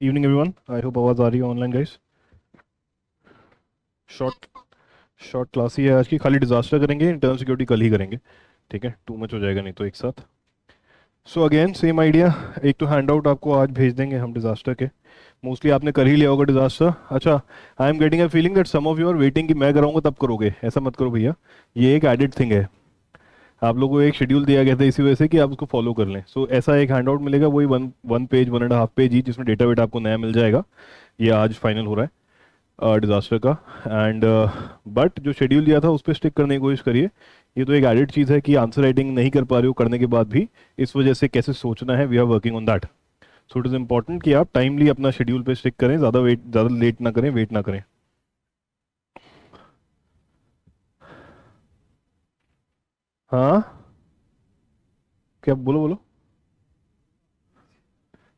Evening everyone, I hope आवाज़ आ रही है online guys. Short short class ही है आज की, खाली डिजास्टर करेंगे, इंटरनल सिक्योरिटी कल ही करेंगे। ठीक है, टू मच हो जाएगा नहीं तो एक साथ। सो अगेन सेम आइडिया, एक तो हैंड आउट आपको आज भेज देंगे हम डिजास्टर के। मोस्टली आपने कर ही लिया होगा डिजास्टर। अच्छा, I am getting a feeling that some of you are waiting कि मैं कराऊंगा तब करोगे। ऐसा मत करो भैया, ये एक एडिड थिंग है। आप लोगों को एक शेड्यूल दिया गया था इसी वजह से कि आप उसको फॉलो कर लें। सो ऐसा एक हैंड आउट मिलेगा, वही वन वन पेज 1.5 पेज ही, जिसमें डेटा वेटा आपको नया मिल जाएगा। ये आज फाइनल हो रहा है डिज़ास्टर का। एंड बट जो शेड्यूल दिया था उस पर स्टिक करने की कोशिश करिए। ये तो एक एडिड चीज़ है कि आंसर राइटिंग नहीं कर पा रहे हो करने के बाद भी, इस वजह से कैसे सोचना है, we are working on that. So it is important कि आप टाइमली अपना शेड्यूल पे स्टिक करें, ज़्यादा लेट ना करें, वेट ना करें। हाँ, क्या बोलो बोलो।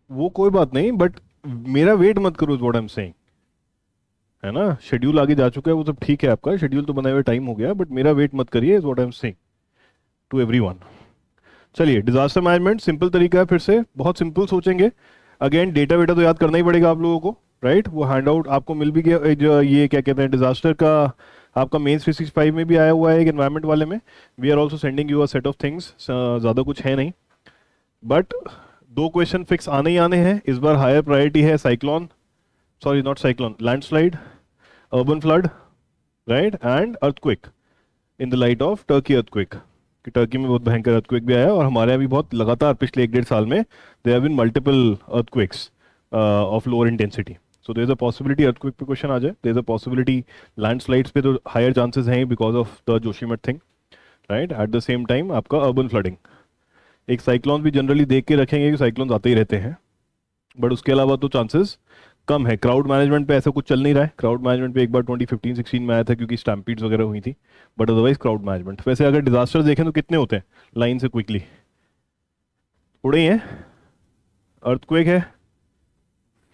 वो कोई बात नहीं, बट मेरा वेट मत करो, is what I am saying. है ना, शेड्यूल आगे जा चुका है, वो सब ठीक है, आपका शेड्यूल तो बनाए हुए टाइम हो गया, बट मेरा वेट मत करिए, is what I am saying to everyone. चलिए, डिजास्टर मैनेजमेंट सिंपल तरीका है, फिर से बहुत सिंपल सोचेंगे। अगेन डेटा वेटा तो याद करना ही पड़ेगा आप लोगों को, राइट। वो हैंड आउट आपको मिल भी गया, जो ये क्या कहते हैं डिजास्टर का, आपका मेंस 365 में भी आया हुआ है एक एनवायरनमेंट वाले में। We are also sending you a set of things, ज़्यादा कुछ है नहीं, बट दो क्वेश्चन फिक्स आने ही आने हैं इस बार। हायर प्रायोरिटी है cyclone, sorry not cyclone, landslide, urban flood, right, and earthquake in the light of Turkey earthquake. कि टर्की में बहुत भयंकर अर्थक्वेक भी आया, और हमारे यहाँ भी बहुत लगातार पिछले 1-1.5 साल में there have been multiple earthquakes of lower intensity. So there is a possibility earthquake पे क्वेश्चन आ जाए, there is a possibility landslides पे तो हायर चांसेस हैं because of the Joshimath thing, right. At the same time आपका urban flooding, एक cyclone भी generally देख के रखेंगे कि साइक्लोन आते ही रहते हैं, बट उसके अलावा तो चांसेस कम है। क्राउड मैनेजमेंट पे ऐसा कुछ चल नहीं रहा है। क्राउड मैनेजमेंट पे एक बार 2015-16 में आया था क्योंकि स्टैम्पीड्स वगैरह हुई थी, बट अदरवाइज क्राउड मैनेजमेंट। वैसे अगर डिजास्टर देखें तो कितने होते हैं लाइन से क्विकली, थोड़े ही हैं। अर्थक्वेक है,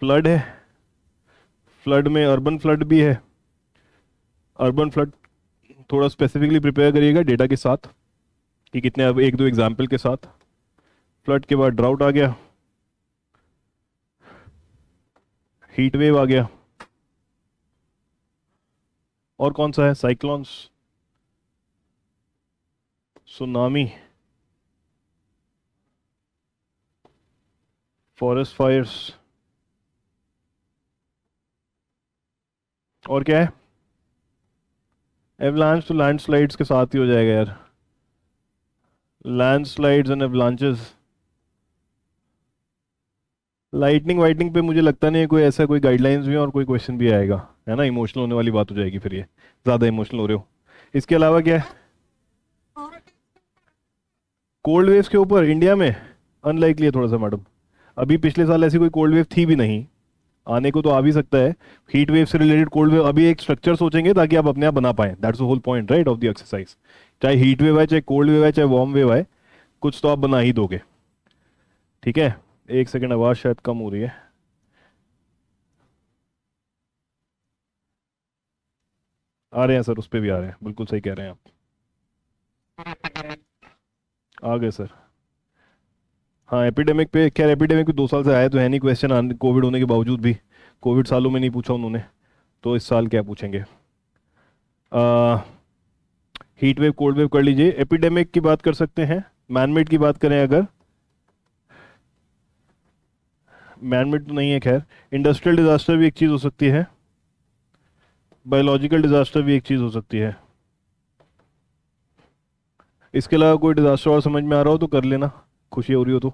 फ्लड है, फ्लड में अर्बन फ्लड भी है। अर्बन फ्लड थोड़ा स्पेसिफिकली प्रिपेयर करिएगा डेटा के साथ कि कितने, अब एक दो एग्जाम्पल के साथ। फ्लड के बाद ड्राउट आ गया, हीट वेव आ गया, और कौन सा है, साइक्लोन्स, सुनामी, फॉरेस्ट फायर्स, और क्या है, एवलांच तो लैंडस्लाइड्स के साथ ही हो जाएगा यार, landslides and avalanches. Lightning whitening पे मुझे लगता नहीं है कोई ऐसा कोई गाइडलाइंस भी है और कोई क्वेश्चन भी आएगा, है ना। इमोशनल होने वाली बात हो जाएगी फिर, ये ज़्यादा इमोशनल हो रहे हो। इसके अलावा क्या है, कोल्ड वेव्स के ऊपर इंडिया में अनलाइकली है थोड़ा सा मैडम। अभी पिछले साल ऐसी कोई कोल्ड वेव थी भी नहीं, आने को तो आ भी सकता है। हीट वेव से रिलेटेड कोल्ड वेव, अभी एक स्ट्रक्चर सोचेंगे ताकि आप अपने आप बना पाएं, that's the whole point right of the exercise. चाहे हीट वेव है, चाहे कोल्ड वेव है, चाहे वार्म वेव है, कुछ तो आप बना ही दोगे। ठीक है, एक सेकेंड, आवाज़ शायद कम हो रही है। आ रहे हैं सर, उस पर भी आ रहे हैं, बिल्कुल सही कह रहे हैं आप। आ गए सर। हाँ, एपिडेमिक पे, खैर एपिडेमिक पे 2 साल से आया तो है नहीं क्वेश्चन, कोविड होने के बावजूद भी। कोविड सालों में नहीं पूछा उन्होंने, तो इस साल क्या पूछेंगे। हीट वेव कोल्ड वेव कर लीजिए। एपिडेमिक की बात कर सकते हैं, मैनमेड की बात करें अगर, मैनमेड तो नहीं है खैर। इंडस्ट्रियल डिजास्टर भी एक चीज़ हो सकती है, बायोलॉजिकल डिजास्टर भी एक चीज़ हो सकती है। इसके अलावा कोई डिजास्टर और समझ में आ रहा हो तो कर लेना, खुशी हो रही हो तो,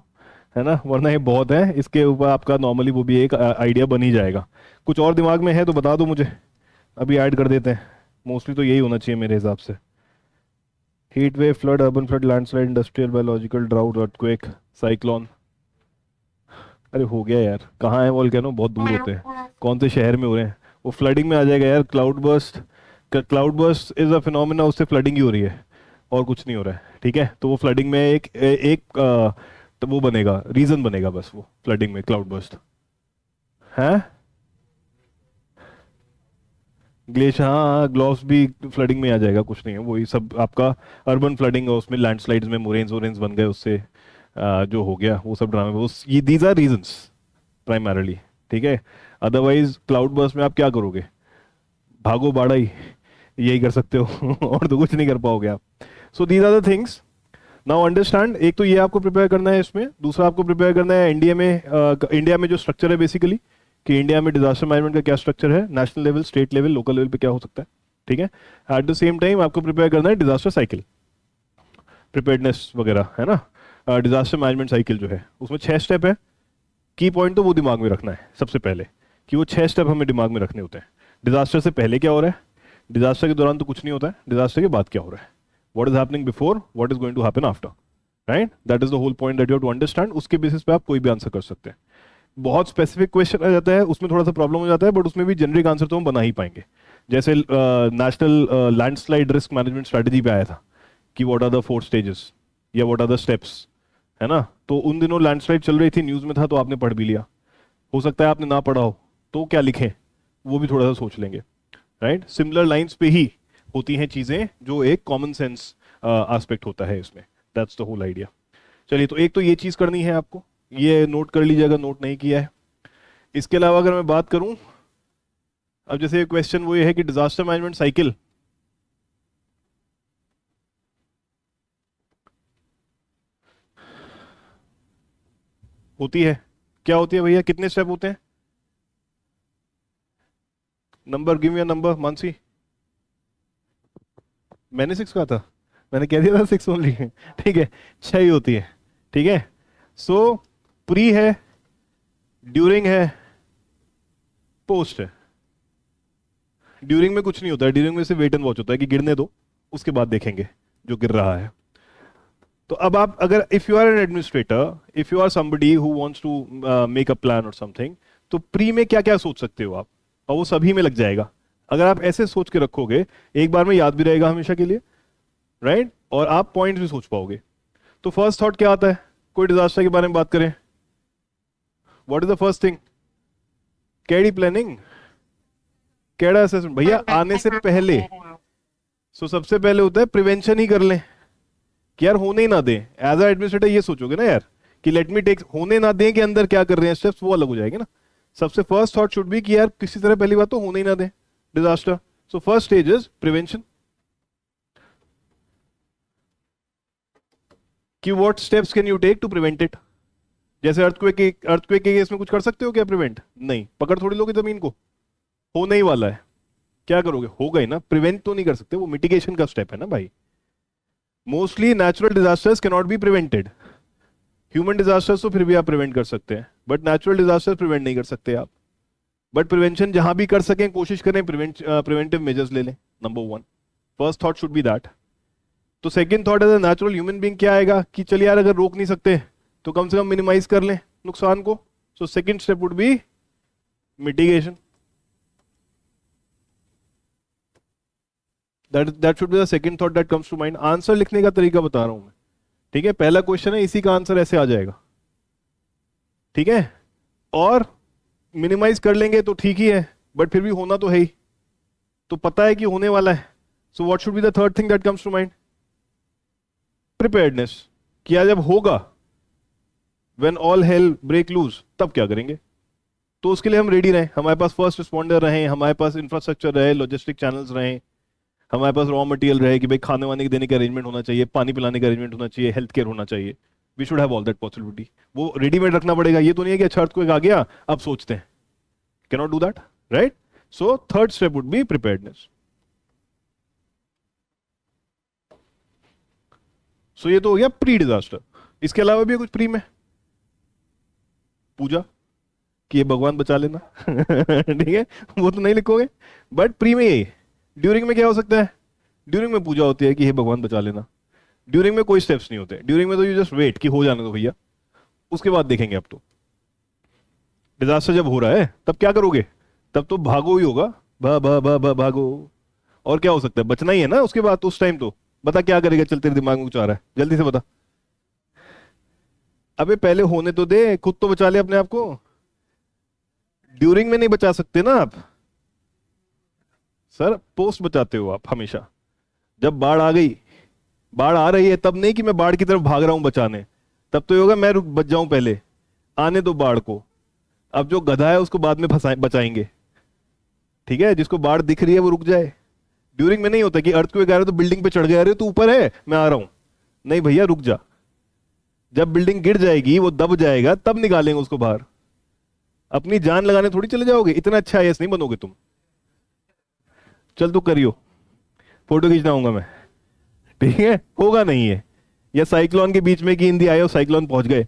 है ना, वरना ये बहुत है, इसके ऊपर आपका नॉर्मली वो भी एक आइडिया बन ही जाएगा। कुछ और दिमाग में है तो बता दो मुझे, अभी ऐड कर देते हैं। मोस्टली तो यही होना चाहिए मेरे हिसाब से। Heat wave, flood, urban flood, landslide, industrial, biological, drought, earthquake, cyclone. अरे हो गया यार, कहाँ है वोल्केनो, बहुत दूर होते हैं, कौन से शहर में हो रहे हैं। वो फ्लडिंग में आ जाएगा यार, cloud burst. Cloud burst is a phenomena, उससे फ्लडिंग ही हो रही है और कुछ नहीं हो रहा है। ठीक है, तो वो फ्लडिंग में तो वो बनेगा, रीजन बनेगा बस, वो फ्लडिंग में क्लाउड बर्स्ट है। ग्लेशियर, हाँ हाँ, ग्लोव्स भी फ्लडिंग में आ जाएगा, कुछ नहीं है, वही सब आपका अर्बन फ्लडिंग है, उसमें लैंडस्लाइड्स में मोरेन्स वोरेन्स बन गए उससे, जो हो गया वो सब ड्रामे, वो ये दीज आर रीजंस प्राइमरली। ठीक है। अदरवाइज क्लाउड बर्स्ट में आप क्या करोगे, भागो बाड़ा ही, यही कर सकते हो और तो कुछ नहीं कर पाओगे आप। So these are the things now understand. एक तो ये आपको प्रिपेयर करना है इसमें, दूसरा आपको प्रिपेयर करना है इंडिया में, इंडिया में जो स्ट्रक्चर है बेसिकली, कि इंडिया में डिजास्टर मैनेजमेंट का क्या स्ट्रक्चर है, national level, state level, local level पे क्या हो सकता है। ठीक है। एट द सेम टाइम आपको प्रिपेयर करना है डिजास्टर साइकिल, प्रिपेयर्डनेस वगैरह, है ना। डिजास्टर मैनेजमेंट साइकिल जो है उसमें 6 स्टेप है। की पॉइंट तो वो दिमाग में रखना है सबसे पहले, कि वो 6 स्टेप हमें दिमाग में रखने होते हैं। डिजास्टर से पहले क्या हो रहा है, डिजास्टर के दौरान तो कुछ नहीं होता है, डिजास्टर के बाद क्या हो रहा है, what is happening before, what is going to happen after, right. That is the whole point that you have to understand. उसके बेसिस पे आप कोई भी आंसर कर सकते हैं। बहुत स्पेसिफिक क्वेश्चन आ जाता है उसमें थोड़ा सा प्रॉब्लम हो जाता है, बट उसमें भी जेनरिक आंसर तो हम बना ही पाएंगे। जैसे national landslide risk management strategy पे आया था कि व्हाट आर द 4 स्टेजेस या व्हाट आर द स्टेप्स, है ना। तो उन दिनों लैंडस्लाइड चल रही थी, न्यूज में था, तो आपने पढ़ भी लिया। हो सकता है आपने ना पढ़ा हो, तो क्या लिखें वो भी थोड़ा सा सोच लेंगे, राइट। सिमिलर लाइंस पे ही होती हैं चीजें, जो एक कॉमन सेंस एस्पेक्ट होता है इसमें। That's the whole idea. चलिए, तो एक तो ये चीज करनी है आपको, ये नोट कर लीजिएगा, नोट नहीं किया है। इसके अलावा अगर मैं बात करूं, अब जैसे क्वेश्चन वो ये है कि डिजास्टर मैनेजमेंट साइकिल होती है, क्या होती है भैया, कितने स्टेप होते हैं, number, give me a number Mansi. मैंने 6 कहा था, मैंने कह दिया था 6 ओनली ठीक है, 6 ही होती है। ठीक है। सो प्री है, ड्यूरिंग है, पोस्ट है। ड्यूरिंग में कुछ नहीं होता है, ड्यूरिंग में सिर्फ वेट एंड वॉच होता है कि गिरने दो, उसके बाद देखेंगे जो गिर रहा है। तो अब आप अगर if you are an administrator, if you are somebody who wants to make a plan और समथिंग, तो प्री में क्या क्या सोच सकते हो आप, और वो सभी में लग जाएगा। अगर आप ऐसे सोच के रखोगे, एक बार में याद भी रहेगा हमेशा के लिए, राइट, और आप पॉइंट्स भी सोच पाओगे। तो फर्स्ट थॉट क्या आता है, कोई डिजास्टर के बारे में बात करें, what is the first thing, कैडी प्लानिंग, कैडा असेसमेंट भैया, आने से पहले। सो सबसे पहले होता है प्रिवेंशन ही कर लें, कि यार होने ही ना दें। एज अ एडमिनिस्ट्रेटर ये सोचोगे ना यार, कि लेट मी टेक, होने ना दें कि अंदर क्या कर रहे हैं स्टेप्स, वो अलग हो जाएंगे ना। सबसे फर्स्ट थॉट शुड बी कि यार किसी तरह पहली बात तो होने ही ना दें disaster. So first stage is prevention, कि what steps can you take to prevent it. जैसे अर्थक्वेक के केस में कुछ कर सकते हो क्या प्रिवेंट, नहीं, पकड़ थोड़ी लोगे जमीन को, होने ही वाला है, क्या करोगे, हो गई ना, प्रिवेंट तो नहीं कर सकते, वो मिटिगेशन का स्टेप है ना भाई। Mostly natural disasters can not be prevented, human disasters तो फिर भी आप प्रिवेंट कर सकते हैं, बट नेचुरल डिजास्टर प्रिवेंट नहीं कर सकते आप। बट प्रिवेंशन जहां भी कर सकें कोशिश करें, प्रिवेंटिव मेजर्स ले लें, number 1। First thought should be that. तो second thought as a natural human being क्या आएगा, कि चलिए यार अगर रोक नहीं सकते तो कम से कम मिनिमाइज कर लें नुकसान को। So second step would be mitigation. That should be the second thought that comes to mind. Answer लिखने का तरीका बता रहा हूं मैं, ठीक है। पहला क्वेश्चन है, इसी का आंसर ऐसे आ जाएगा, ठीक है। और मिनिमाइज कर लेंगे तो ठीक ही है, बट फिर भी होना तो है ही, तो पता है कि होने वाला है। So what should be the third thing that comes to mind, preparedness, किया जब होगा, when all hell break loose, तब क्या करेंगे। तो उसके लिए हम रेडी रहें, हमारे पास फर्स्ट रिस्पॉन्डर रहे, हमारे पास इंफ्रास्ट्रक्चर रहे, लॉजिस्टिक चैनल्स रहे, हमारे पास रॉ मटेरियल रहे, कि भाई खाने वाने के देने का अरेंजमेंट होना चाहिए, पानी पिलाने का अरेंजमेंट होना चाहिए, हेल्थ केयर होना चाहिए। We should have all that possibility. वो रेडीमेड रखना पड़ेगा, ये तो नहीं है कि अच्छा अर्थक्वेक आ गया अब सोचते हैं, can not do that, right. So third step would be preparedness. So ये तो हो गया प्री डिजास्टर। इसके अलावा भी है कुछ प्री में, पूजा, कि ये भगवान बचा लेना ठीक है, वो तो नहीं लिखोगे, बट प्री में यही। ड्यूरिंग में क्या हो सकता है, ड्यूरिंग में पूजा होती है कि हे भगवान बचा लेना। ड्यूरिंग में कोई स्टेप्स नहीं होते, ड्यूरिंग में तो यू जस्ट वेट कि हो जाने दो भैया, उसके बाद देखेंगे। अब तो डिजास्टर जब हो रहा है तब क्या करोगे, तब तो भागो ही होगा, भागो। और क्या हो सकता है, बचना ही है ना उसके बाद, तो उस टाइम तो बता क्या करेगा, चल तेरे दिमाग में कुछ आ रहा है, जल्दी से बता। अबे पहले होने तो दे, खुद तो बचा ले अपने आप को। ड्यूरिंग में नहीं बचा सकते ना आप सर, पोस्ट बचाते हो आप हमेशा। जब बाढ़ आ गई, बाढ़ आ रही है, तब नहीं कि मैं बाढ़ की तरफ भाग रहा हूं बचाने, तब तो ये होगा मैं रुक बच जाऊं पहले, आने दो बाढ़ को, अब जो गधा है उसको बाद में फंसा बचाएंगे, ठीक है, जिसको बाढ़ दिख रही है वो रुक जाए। ड्यूरिंग में नहीं होता कि अर्थक्वेक आ रहा है तो बिल्डिंग पे चढ़ गया, अरे तू ऊपर है मैं आ रहा हूं, नहीं भैया रुक जा, जब बिल्डिंग गिर जाएगी वो दब जाएगा तब निकालेंगे उसको बाहर। अपनी जान लगाने थोड़ी चले जाओगे, इतना अच्छा आईएएस नहीं बनोगे तुम। चल तू करियो, फोटो खींचना आऊंगा मैं, ठीक है, होगा नहीं है। या साइक्लोन के बीच में कि हिंदी आए और साइक्लोन पहुंच गए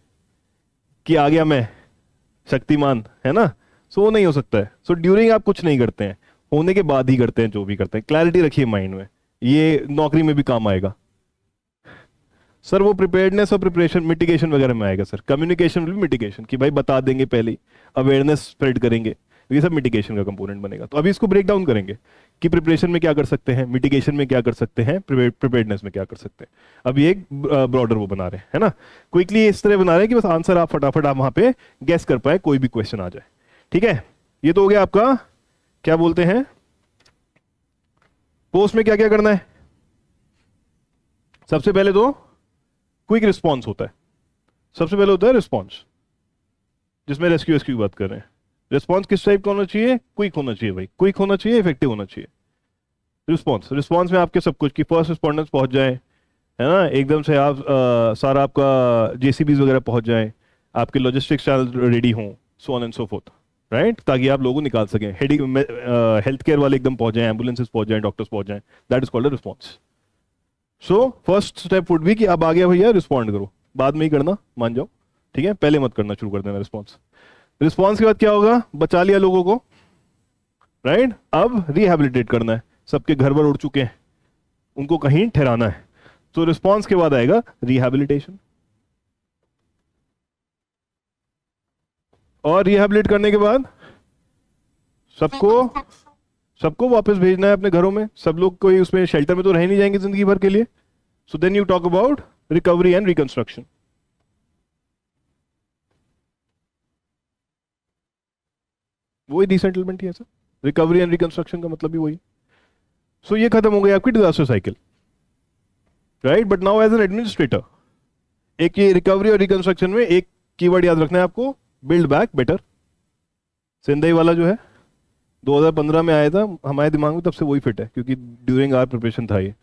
कि आ गया मैं शक्तिमान, है ना, सो नहीं हो सकता है। सो ड्यूरिंग आप कुछ नहीं करते हैं, होने के बाद ही करते हैं जो भी करते हैं। क्लैरिटी रखिए माइंड में, ये नौकरी में भी काम आएगा। सर वो प्रिपेयर्डनेस और प्रिपरेशन मिटिगेशन वगैरह में आएगा सर। कम्युनिकेशन भी मिटिगेशन, कि भाई बता देंगे पहले ही, अवेयरनेस स्प्रेड करेंगे, ये सब मिटिगेशन का कंपोनेंट बनेगा। तो अभी इसको ब्रेक डाउन करेंगे कि प्रिपरेशन में क्या कर सकते हैं, मिटिगेशन में क्या कर सकते हैं, प्रिपेयर्डनेस में क्या कर सकते हैं। अभी एक ब्रॉडर वो बना रहे हैं, है ना, क्विकली इस तरह बना रहे हैं कि बस आंसर आप फटाफट आप वहां पे गेस कर पाए, कोई भी क्वेश्चन आ जाए, ठीक है। ये तो हो गया आपका, क्या बोलते हैं, पोस्ट में क्या क्या करना है। सबसे पहले तो क्विक रिस्पॉन्स होता है, सबसे पहले होता है रिस्पॉन्स, जिसमें रेस्क्यू की बात कर रहे हैं। रिस्पॉन्स किस टाइप का होना चाहिए, क्विक होना चाहिए भाई, क्विक होना चाहिए, इफेक्टिव होना चाहिए। रिस्पॉन्स में आपके सब कुछ की फर्स्ट रिस्पॉन्डेंस पहुंच जाए, है ना, एकदम से आप सारा आपका जेसीबीज वगैरह पहुंच जाए, आपके लॉजिस्टिक्स चैनल रेडी हों, सो on and so forth, right, ताकि आप लोगों को निकाल सकें। हेल्थ केयर वाले एकदम पहुंच जाए, एम्बुलेंसेस पहुंच जाए, डॉक्टर्स पहुंच जाए, that is called a response. So first step would be कि अब आ गया भैया रिस्पॉन्ड करो, बाद में ही करना, मान जाओ, ठीक है, पहले मत करना शुरू कर देना रिस्पॉन्स। रिस्पॉन्स के बाद क्या होगा, बचा लिया लोगों को, राइट, अब रिहैबिलिटेट करना है, सबके घर वर उड़ चुके हैं, उनको कहीं ठहराना है। तो रिस्पॉन्स के बाद आएगा रिहैबिलिटेशन, और रिहैबिलिट करने के बाद सबको सबको वापस भेजना है अपने घरों में। सब लोग कोई उसमें शेल्टर में तो रह नहीं जाएंगे जिंदगी भर के लिए। So then you talk about recovery and reconstruction. वही डिसेंटलमेंट ही है सर, रिकवरी एंड रिकंस्ट्रक्शन का मतलब भी वही। सो ये खत्म हो गई आपकी disaster cycle, right. But now as an administrator, एक ये रिकवरी और रिकंस्ट्रक्शन में एक कीवर्ड याद रखना है आपको, बिल्ड बैक बेटर। सेंदई वाला जो है 2015 में आया था, हमारे दिमाग में तब से वही फिट है, क्योंकि ड्यूरिंग आवर प्रिपरेशन था ये।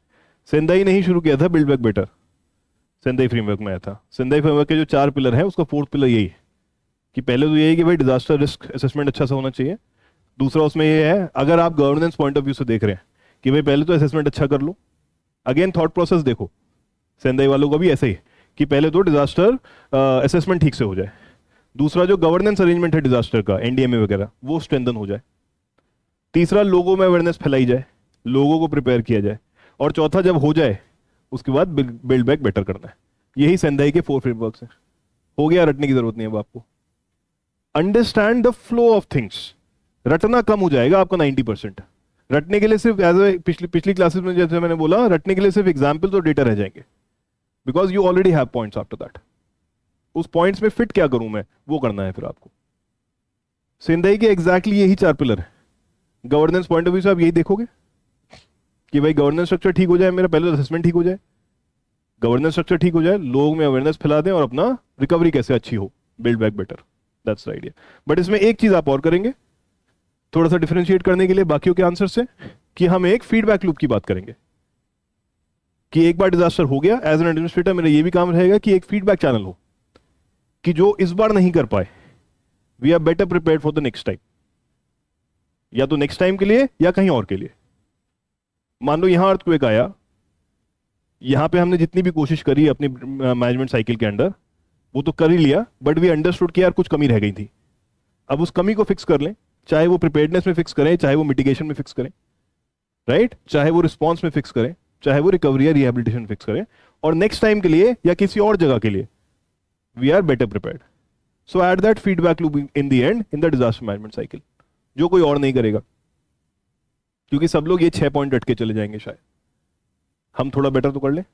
सेंदई ने ही शुरू किया था build back better, Sendai framework में आया था। सेंदई फ्रेमवर्क के जो 4 पिलर हैं, उसका 4th पिलर यही है कि पहले तो यही कि भाई डिजास्टर रिस्क असेसमेंट अच्छा सा होना चाहिए। दूसरा उसमें ये है, अगर आप गवर्नेंस पॉइंट ऑफ व्यू से देख रहे हैं कि भाई पहले तो असेसमेंट अच्छा कर लो। अगेन थॉट प्रोसेस देखो, सेंदई वालों का भी ऐसे ही कि पहले तो डिजास्टर असेसमेंट ठीक से हो जाए। दूसरा जो गवर्नेंस अरेंजमेंट है डिजास्टर का, एनडीएमए वगैरह, वो स्ट्रेंथन हो जाए। तीसरा लोगों में अवेयरनेस फैलाई जाए, लोगों को प्रिपेयर किया जाए। और चौथा जब हो जाए उसके बाद बिल्ड बैक बेटर करना है। यही सेंदाई के 4 फ्रेमवर्क्स हैं। हो गया, रटने की जरूरत नहीं है अब आपको। Understand the flow of things, रटना कम हो जाएगा आपका 90%। रटने के लिए सिर्फ एज ए पिछली क्लासेस में जैसे मैंने बोला, रटने के लिए सिर्फ एग्जाम्पल्स और डेटा रह जाएंगे, because you already have points after that. उस पॉइंट्स में फिट क्या करूं मैं, वो करना है फिर आपको। सेंदाई के एग्जैक्टली यही 4 पिलर है। गवर्नेंस पॉइंट ऑफ व्यू से आप यही देखोगे कि भाई गवर्नेंस स्ट्रक्चर ठीक हो जाए, मेरा पहले असेसमेंट ठीक हो जाए, गवर्नेंस स्ट्रक्चर ठीक हो जाए, लोग में अवेयरनेस फैला दें, और अपना रिकवरी कैसे अच्छी हो, build back better, that's the idea. But इसमें एक चीज आप और करेंगे थोड़ा सा डिफरेंशिएट करने के लिए बाकियों के आंसर से, कि हम एक फीडबैक लूप की बात करेंगे। कि एक बार डिजास्टर हो गया, एज एन एडमिनिस्ट्रेटर मेरा ये भी काम रहेगा कि एक फीडबैक चैनल हो, कि जो इस बार नहीं कर पाए, we are better prepared for the next time, या तो नेक्स्ट टाइम के लिए या कहीं और के लिए। मान लो यहां अर्थक्वेक आया, यहां पे हमने जितनी भी कोशिश करी अपनी मैनेजमेंट साइकिल के अंडर, वो तो कर ही लिया, बट वी अंडरस्टूड कि यार कुछ कमी रह गई थी। अब उस कमी को फिक्स कर लें, चाहे वो प्रिपेयर्डनेस में फिक्स करें, चाहे वो मिटिगेशन में फिक्स करें, राइट, चाहे वो रिस्पॉन्स में फिक्स करें, चाहे वो रिकवरी या रिहेबिलिटेशन फिक्स करें, और नेक्स्ट टाइम के लिए या किसी और जगह के लिए we are better prepared. So at that feedback loop in the end in the disaster management cycle, जो कोई और नहीं करेगा, क्योंकि सब लोग ये 6 पॉइंट रट के चले जाएंगे शायद, हम थोड़ा बेटर तो कर लें।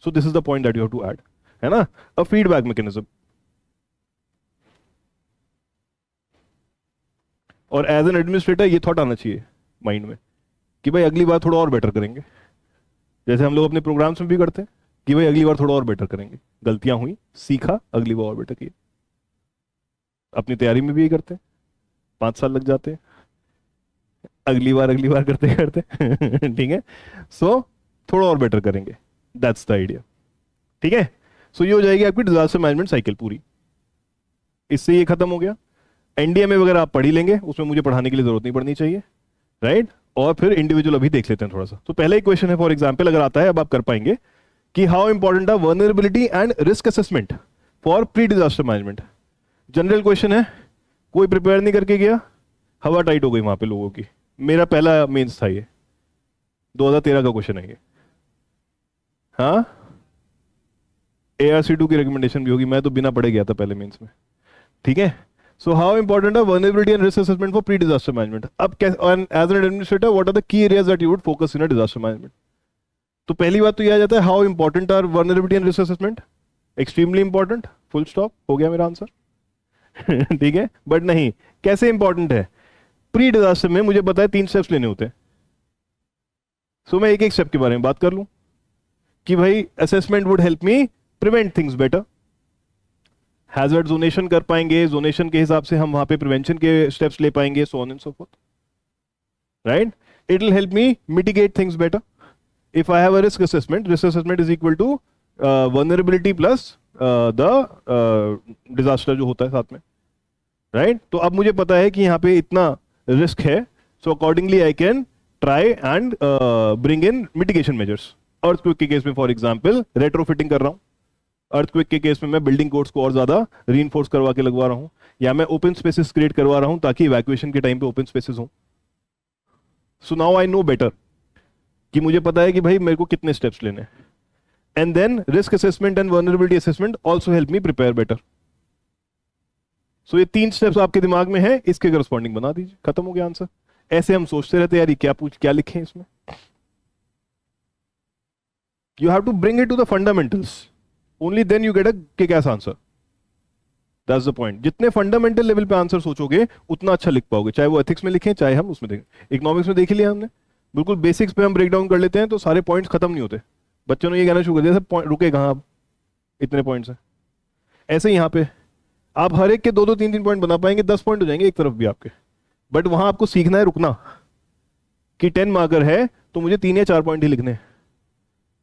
So this is the point that you have to add, है ना, अ फीडबैक मैकेनिज्म। और एज एन एडमिनिस्ट्रेटर ये थॉट आना चाहिए माइंड में कि भाई अगली बार थोड़ा और बेटर करेंगे, जैसे हम लोग अपने प्रोग्राम्स में भी करते हैं कि भाई अगली बार थोड़ा और बेटर करेंगे, गलतियां हुई, सीखा, अगली बार और बेटर किया। अपनी तैयारी में भी यही करते हैं 5 साल लग जाते हैं अगली बार करते करते ठीक है, सो थोड़ा और बेटर करेंगे, दैट्स द आइडिया। ठीक है, सो ये हो जाएगी आपकी डिजास्टर मैनेजमेंट साइकिल पूरी। इससे ये खत्म हो गया। एनडीएमए वगैरह आप पढ़ ही लेंगे, उसमें मुझे पढ़ाने की जरूरत नहीं पड़नी चाहिए, राइट। और फिर इंडिविजुअल अभी देख लेते हैं थोड़ा सा। तो पहला ही क्वेश्चन है, फॉर एग्जांपल अगर आता है, अब आप कर पाएंगे, कि how important are vulnerability and risk assessment for pre disaster management. General question है, कोई प्रिपेयर नहीं करके गया, हवा टाइट हो गई वहां पे लोगों की। मेरा पहला मेंस था ये, 2013 का क्वेश्चन है ये। हाँ, ARC2 की रिकमेंडेशन भी होगी, मैं तो बिना पढ़े गया था पहले मेंस में। ठीक है, so how important are vulnerability and risk assessment for pre disaster management. अब as an administrator what are the key areas that you would focus in a disaster management. तो पहली बात तो यह आ जाता है, how important are vulnerability and risk assessment. Extremely important, full stop, हो गया मेरा आंसर। ठीक है, बट नहीं, कैसे इंपॉर्टेंट है। प्री डिजास्टर में मुझे पता है 3 स्टेप्स लेने होते हैं। सो मैं एक एक स्टेप के बारे में बात कर लूं कि भाई assessment would help me prevent things better. Hazard zonation कर पाएंगे, जोनेशन के हिसाब से हम वहां पे प्रिवेंशन के स्टेप्स ले पाएंगे, so on and so forth, right. It will help me mitigate things better. If I have a risk assessment is equal to vulnerability plus the disaster जो होता है साथ में, राइट। तो अब मुझे पता है कि यहाँ पे इतना रिस्क है, so accordingly I can try and bring in mitigation measures. Earthquake के केस में फॉर एग्जांपल रेट्रोफिटिंग कर रहा हूं, अर्थक्वेक के केस में मैं बिल्डिंग कोड्स को और ज्यादा रीइंफोर्स करवा के लगवा रहा हूं, या मैं ओपन स्पेसेस क्रिएट करवा रहा हूं ताकि इवैक्यूएशन के टाइम पे ओपन स्पेसेस हो। So now I know better कि मुझे पता है कि भाई मेरे को कितने स्टेप्स लेने हैं। And then risk assessment and vulnerability assessment also help me prepare better. So ये 3 स्टेप्स आपके दिमाग में है, इसके करस्पॉन्डिंग बना दीजिए, खत्म हो गया आंसर। ऐसे हम सोचते रहते यार ये क्या लिखें इसमें। You have to bring it to the fundamentals, only then you get a kick ass answer. That's the point. जितने फंडामेंटल लेवल पे आंसर सोचोगे उतना अच्छा लिख पाओगे, चाहे वो एथिक्स में लिखें चाहे हम उसमें देखें। इकोनॉमिक्स में देख लिया हमने, बिल्कुल बेसिक्स पे हम ब्रेक डाउन कर लेते हैं तो सारे पॉइंट्स खत्म नहीं होते। बच्चों ने ये कहना शुरू कर दिया, सब रुके कहाँ, अब इतने पॉइंट्स हैं। ऐसे ही यहाँ पे आप हर एक के 2-2 3-3 पॉइंट बना पाएंगे, 10 पॉइंट हो जाएंगे एक तरफ भी आपके। बट वहां आपको सीखना है रुकना, कि 10 मार्कर है तो मुझे 3 या 4 पॉइंट ही लिखने हैं।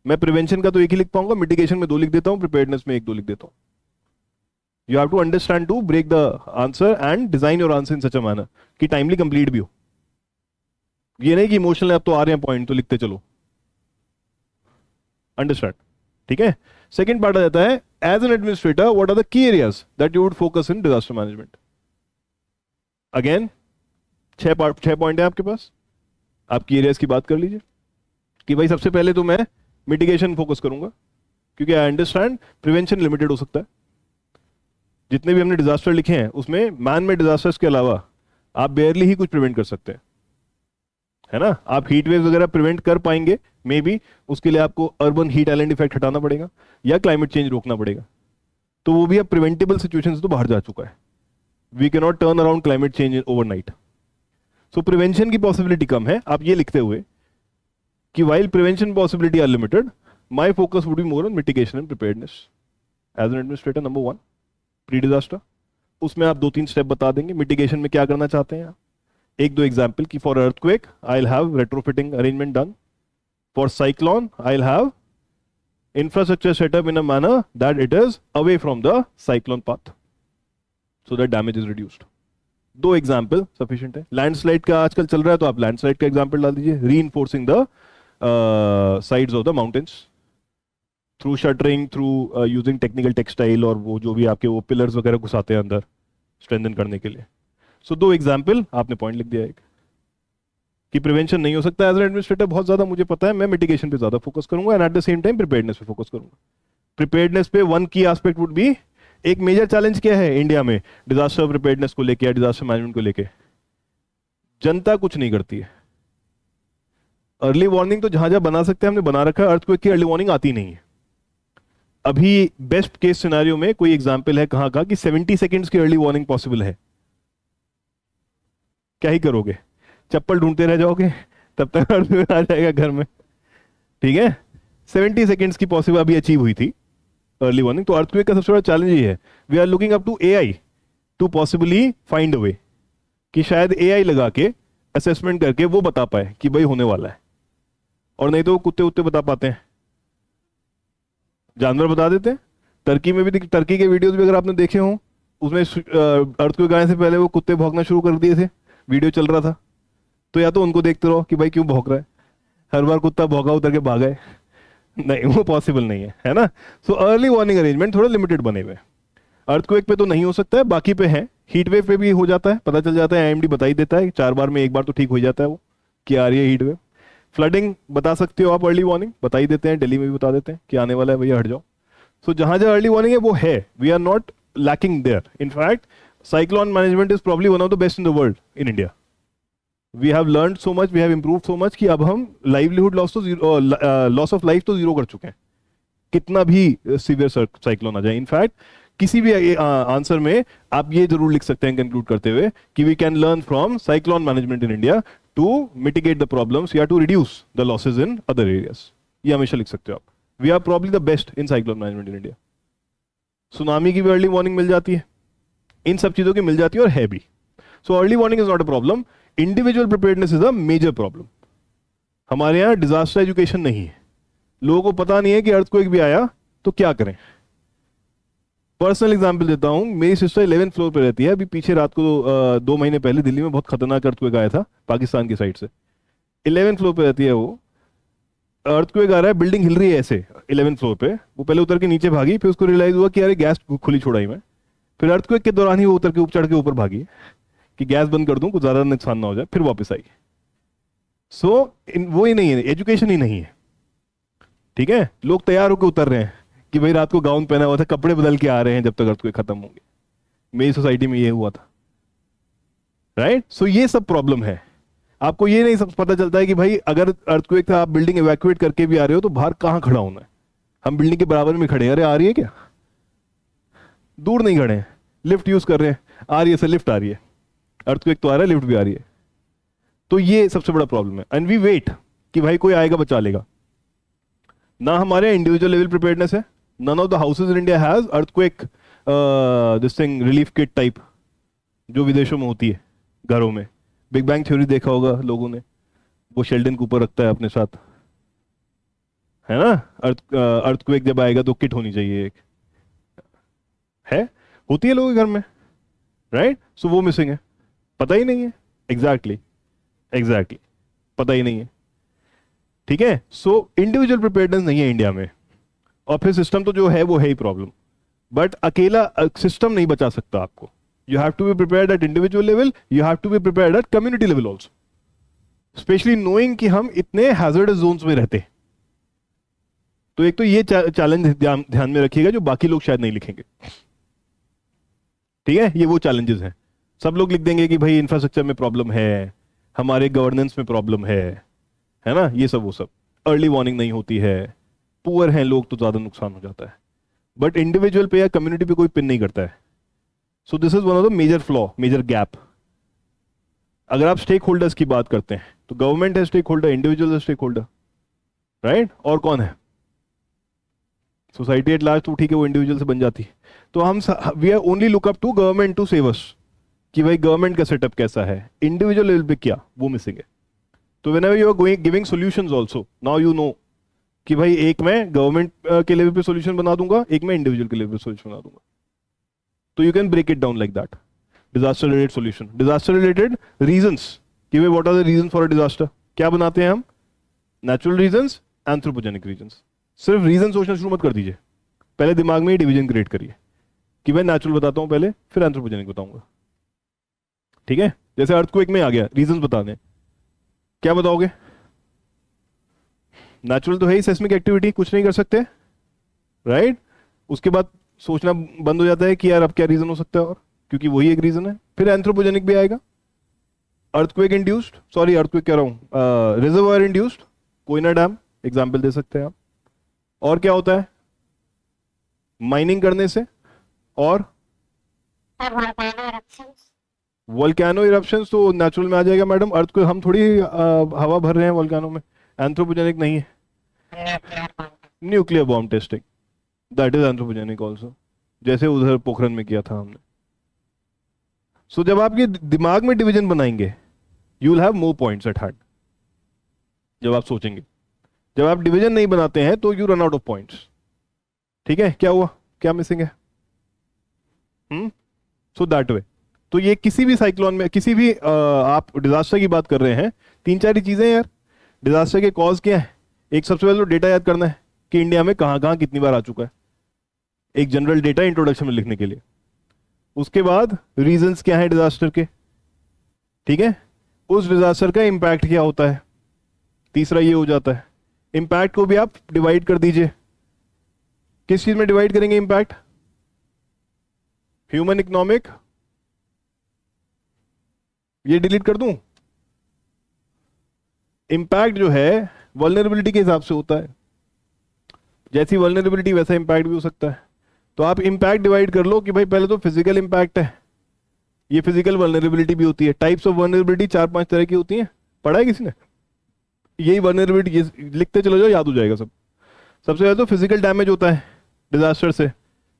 मैं प्रिवेंशन का तो 1 ही लिख पाऊंगा, मिटिगेशन में 2 लिख देता हूं, प्रिपेयर्डनेस में 1-2 लिख देता हूं। You have to understand to break the answer and design your answer in such a manner कि टाइमली कंप्लीट भी हो। ये नहीं कि इमोशनल अब तो आ रहे हैं पॉइंट तो लिखते चलो, अंडरस्टैंड। ठीक है, सेकंड पार्ट आ जाता है, as an administrator what are the key areas that you would focus in disaster management. Again 6 point है आपके पास, आप की एरियाज की बात कर लीजिए कि भाई सबसे पहले तो मैं मिटिगेशन फोकस करूंगा, क्योंकि आई अंडरस्टैंड प्रिवेंशन लिमिटेड हो सकता है। जितने भी हमने डिजास्टर लिखे हैं उसमें मैन मेड डिजास्टर्स के अलावा आप बेयरली ही कुछ प्रिवेंट कर सकते हैं, है ना। आप हीट वेव वगैरह प्रिवेंट कर पाएंगे मे बी, उसके लिए आपको अर्बन हीट आइलैंड इफेक्ट हटाना पड़ेगा या क्लाइमेट चेंज रोकना पड़ेगा, तो वो भी अब प्रिवेंटेबल सिचुएशन से तो बाहर जा चुका है। We can not turn around climate change overnight, so prevention की पॉसिबिलिटी कम है। आप ये लिखते हुए कि while prevention possibility are limited, my focus would be more on mitigation and preparedness as an administrator. Number 1, pre-disaster. उसमें आप 2-3 स्टेप बता देंगे। मिटिगेशन में क्या करना चाहते हैं आप, 1-2 एग्जाम्पल की for earthquake I'll have retrofitting arrangement done. For cyclone I'll have infrastructure set up in a manner that it is away from the cyclone path so that damage is reduced. 2 example sufficient है। Landslide का आजकल चल रहा है तो आप landslide का example डाल दीजिए। Reinforcing the sides of the mountains through shuttering, through using technical textile, और वो जो भी आपके वो पिलर्स वगैरह घुसाते हैं अंदर स्ट्रेंथन करने के लिए। सो 2 एग्जाम्पल आपने पॉइंट लिख दिया। एक कि प्रिवेंशन नहीं हो सकता एज एन एडमिनिस्ट्रेटर, बहुत ज्यादा मुझे पता है, मैं मिटिगेशन पे ज्यादा फोकस करूंगा and eight the same time preparedness पे फोकस करूंगा। प्रिपेयर्डनेस पे 1 की एस्पेक्ट वुड बी, एक मेजर चैलेंज क्या है इंडिया में डिजास्टर प्रिपेयर्डनेस को लेके या डिजास्टर मैनेजमेंट को लेके, जनता कुछ नहीं करती है। अर्ली वार्निंग तो जहां जहां बना सकते हैं हमने बना रखा है, अर्थक्वेक की अर्ली वार्निंग आती नहीं है। अभी बेस्ट केस सिनेरियो में कोई एग्जांपल है कहां का कि 70 सेकंड्स की अर्ली वार्निंग पॉसिबल है। क्या ही करोगे, चप्पल ढूंढते रह जाओगे तब तक अर्थक्वेक आ जाएगा घर में। ठीक है, 70 सेकंड्स की पॉसिबल अभी अचीव हुई थी अर्ली वार्निंग। तो अर्थक्वेक का सबसे बड़ा चैलेंज ये है, we are looking up to AI to possibly find a way कि शायद एआई लगा के असेसमेंट करके वो बता पाए कि भाई होने वाला है, और नहीं तो वो कुत्ते उत्ते बता पाते हैं, जानवर बता देते हैं। टर्की में भी, टर्की के वीडियोस भी अगर आपने देखे हो, उसमें अर्थक्वेक आने से पहले वो कुत्ते भौंकना शुरू कर दिए थे, वीडियो चल रहा था। तो या तो उनको देखते रहो कि भाई क्यों भौंक रहा है, हर बार कुत्ता भौंका उतर के भागा है, नहीं वो पॉसिबल नहीं है ना। सो अर्ली वार्निंग अरेंजमेंट थोड़ा लिमिटेड बने हुए। अर्थक्वेक पे तो नहीं हो सकता है, बाकी पे है। हीट वेव पे भी हो जाता है, पता चल जाता है, आईएमडी बता ही देता है, 4 बार में 1 बार तो ठीक हो जाता है वो कि आ रही है हीट वेव। फ्लडिंग बता सकते हो आप, अर्ली वार्निंग बता ही देते हैं, दिल्ली में भी बता देते हैं कि आने वाला है भैया हट जाओ। सो जहां जहां अर्ली वार्निंग है वो है, we are not lacking there. In fact cyclone management is probably one of the best in the world in India. We have learn so much, we have improve so much कि अब हम livelihood loss तो loss of life तो zero कर चुके हैं, कितना भी सीवियर साइक्लोन आ जाए। इनफैक्ट किसी भी आंसर में आप ये जरूर लिख सकते हैं कंक्लूड करते हुए कि we can learn from cyclone management in India to mitigate the problems या to reduce the losses in other areas. ये हमेशा लिख सकते हो आप। We are probably the best in cyclone management in India. Tsunami की भी अर्ली वार्निंग मिल जाती है, इन सब चीजों की मिल जाती है और है भी। So early warning is not a problem, individual preparedness is a major problem. हमारे यहाँ डिजास्टर एजुकेशन नहीं है, लोगों को पता नहीं है कि अर्थक्वेक भी आया तो क्या करें। पर्सनल एग्जांपल देता हूं, मेरी सिस्टर 11th फ्लोर पे रहती है। अभी पीछे रात को 2 महीने पहले दिल्ली में बहुत खतरनाक अर्थक्वेक आया था पाकिस्तान की साइड से। 11th फ्लोर पे रहती है वो, अर्थक्वेक आ रहा है, बिल्डिंग हिल रही है ऐसे 11th फ्लोर पे। वो पहले उतर के नीचे भागी, फिर उसको रियलाइज हुआ कि अरे गैस खुली छोड़ाई मैं। फिर अर्थक्वेक के दौरान ही वो उतर के चढ़ के ऊपर भागी कि गैस बंद कर दूं, कुछ ज्यादा नुकसान ना हो जाए, फिर वापस आई। सो वो ही नहीं है, एजुकेशन ही नहीं है। ठीक है, लोग तैयार होकर उतर रहे हैं कि भाई रात को गाउन पहना हुआ था, कपड़े बदल के आ रहे हैं जब तक अर्थक्वेक खत्म होंगे। मेरी सोसाइटी में ये हुआ था, राइट। सो ये सब प्रॉब्लम है। आपको ये नहीं सब पता चलता है कि भाई अगर अर्थक्वेक था, आप बिल्डिंग इवैक्यूएट करके भी आ रहे हो तो बाहर कहाँ खड़ा होना है। हम बिल्डिंग के बराबर में खड़े हैं, अरे आ रही है क्या, दूर नहीं खड़े हैं, लिफ्ट यूज कर रहे हैं, आ रही है सर, लिफ्ट आ रही है, अर्थक्वेक तो आ रहा है, लिफ्ट भी आ रही है। तो ये सबसे बड़ा प्रॉब्लम है। एंड वी वेट कि भाई कोई आएगा बचा लेगा। ना हमारे इंडिविजुअल लेवल प्रिपेयर्डनेस है, none of the houses in India has earthquake this thing relief kit type, जो विदेशों में होती है घरों में। बिग बैंग थ्योरी देखा होगा लोगों ने, वो शेल्डन कूपर रखता है अपने साथ, है ना। अर्थक्वेक जब आएगा तो किट होनी चाहिए एक, है, होती है लोगों के घर में, राइट। सो वो मिसिंग है, पता ही नहीं है। एग्जैक्टली एग्जैक्टली पता ही नहीं है। ठीक है, सो इंडिविजुअल प्रिपेयर्डनेस नहीं है इंडिया में, और फिर सिस्टम तो जो है वो है ही प्रॉब्लम। बट अकेला सिस्टम नहीं बचा सकता आपको। You have to be prepared at individual level, you have to be prepared at community level also, especially knowing कि हम इतने हैजर्डस जोन्स में रहते हैं। तो एक तो ये चैलेंज ध्यान में रखिएगा जो बाकी लोग शायद नहीं लिखेंगे। ठीक है, ये वो चैलेंजेस हैं। सब लोग लिख देंगे कि भाई इंफ्रास्ट्रक्चर में प्रॉब्लम है, हमारे गवर्नेंस में प्रॉब्लम है ना, ये सब वो सब। अर्ली वार्निंग नहीं होती है, पुअर हैं लोग तो ज्यादा नुकसान हो जाता है। बट इंडिविजुअल पे या कम्युनिटी पे कोई पिन नहीं करता है। So this is one of the major flaw, major gap. अगर आप स्टेक होल्डर्स की बात करते हैं तो गवर्नमेंट है स्टेक होल्डर, इंडिविजुअल है स्टेक होल्डर, राइट। और कौन है, सोसाइटी एट लार्ज, तो ठीक है वो इंडिविजुअल से बन जाती है। तो हम we are only look up to government to save us, कि भाई गवर्नमेंट का सेटअप कैसा है, इंडिविजुअल लेवल पे क्या, वो मिसिंग है। तो whenever you are going giving solutions also, now you know कि भाई एक मैं गवर्नमेंट के लेवल पे सॉल्यूशन बना दूंगा, एक मैं इंडिविजुअल के लेवल पे सॉल्यूशन बना दूंगा। तो you can break it down like that. Disaster related solution, disaster related reasons, कि भाई what are the reason for a disaster, क्या बनाते हैं हम, नेचुरल रीजंस, एंथ्रोपोजेनिक रीजंस। सिर्फ रीजन सोचना शुरू मत कर दीजिए, पहले दिमाग में ही डिवीजन क्रिएट करिए कि भाई नेचुरल बताता हूं पहले, फिर एंथ्रोपोजेनिक बताऊंगा। ठीक है, जैसे अर्थक्वेक में आ गया, रीजंस बता दें, क्या बताओगे, नेचुरल तो है ही, सेस्मिक एक्टिविटी, कुछ नहीं कर सकते, राइट। उसके बाद सोचना बंद हो जाता है कि यार अब क्या रीजन हो सकता है, और क्योंकि वही एक रीजन है। फिर एंथ्रोपोजेनिक भी आएगा, अर्थक्वेक इंड्यूस्ड, सॉरी अर्थक्वेक कह रहा हूं, reservoir induced, Koyna dam example दे सकते हैं आप। और क्या होता है, माइनिंग करने से, और वोल्केनो इरप्शंस तो नेचुरल में आ जाएगा मैडम। अर्थ को हम थोड़ी हवा भर रहे हैं वोल्केनो में, एंथ्रोपोजेनिक नहीं है। Nuclear bomb testing, that is anthropogenic also, जैसे उधर पोखरन में किया था हमने। सो जब आप ये दिमाग में डिवीजन बनाएंगे, you will have more points at heart. जब आप सोचेंगे, जब आप डिवीजन नहीं बनाते हैं तो you run out of points. ठीक है, क्या हुआ, क्या मिसिंग है? सो दैट वे, तो ये किसी भी साइक्लोन में, किसी भी आप डिजास्टर की बात कर रहे हैं, तीन चार ही चीजें हैं यार। डिजास्टर के कॉज क्या है? एक, सबसे पहले तो डेटा याद करना है कि इंडिया में कहाँ कहाँ कितनी बार आ चुका है, एक जनरल डेटा इंट्रोडक्शन में लिखने के लिए। उसके बाद रीजंस क्या है डिजास्टर के, ठीक है, उस डिजास्टर का इम्पैक्ट क्या होता है, तीसरा ये हो जाता है। इम्पैक्ट को भी आप डिवाइड कर दीजिए, किस चीज में डिवाइड करेंगे इम्पैक्ट? ह्यूमन, इकोनॉमिक, ये डिलीट कर दूं? इम्पैक्ट जो है वल्नरेबिलिटी के हिसाब से होता है, जैसी वल्नरेबिलिटी वैसा इम्पैक्ट भी हो सकता है। तो आप इम्पैक्ट डिवाइड कर लो कि भाई पहले तो फिजिकल इम्पैक्ट है, ये फिजिकल वल्नरेबिलिटी भी होती है। टाइप्स ऑफ वल्नरेबिलिटी चार पांच तरह की होती हैं, पढ़ा है किसी ने? यही वल्नरेबिलिटी लिखते चलो जाओ, याद हो जाएगा सब। सबसे पहले तो फिजिकल डैमेज होता है डिजास्टर से।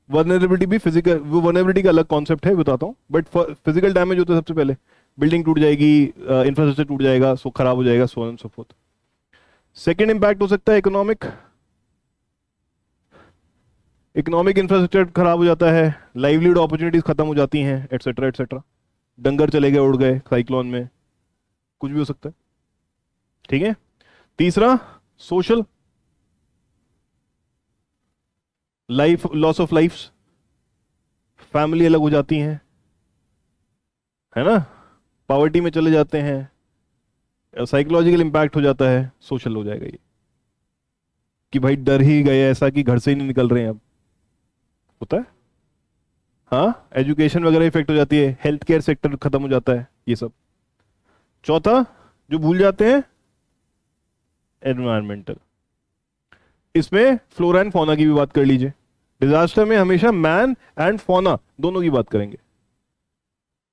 वल्नरेबिलिटी भी फिजिकल, वो वल्नरेबिलिटी का अलग कॉन्सेप्ट है, बताता हूँ, बट फिजिकल डैमेज होता है सबसे पहले, बिल्डिंग टूट जाएगी, इंफ्रास्ट्रक्चर टूट जाएगा, सो खराब हो जाएगा, सो on and so fourth. Second impact हो सकता है इकोनॉमिक, इकोनॉमिक इंफ्रास्ट्रक्चर खराब हो जाता है, लाइवलीहुड अपॉर्चुनिटीज खत्म हो जाती हैं, एटसेट्रा एटसेट्रा। डंगर चले गए, उड़ गए साइक्लोन में, कुछ भी हो सकता है। ठीक है, तीसरा social, life, loss of life, family अलग हो जाती हैं, है ना, पॉवर्टी में चले जाते हैं, साइकोलॉजिकल इंपैक्ट हो जाता है, सोशल हो जाएगा ये कि भाई डर ही गए ऐसा कि घर से ही नहीं निकल रहे हैं अब, होता है। हाँ, एजुकेशन वगैरह इफेक्ट हो जाती है, हेल्थ केयर सेक्टर खत्म हो जाता है, ये सब। चौथा जो भूल जाते हैं, एनवायरमेंटल। इसमें फ्लोरा एंड फौना की भी बात कर लीजिए। डिजास्टर में हमेशा मैन एंड फौना दोनों की बात करेंगे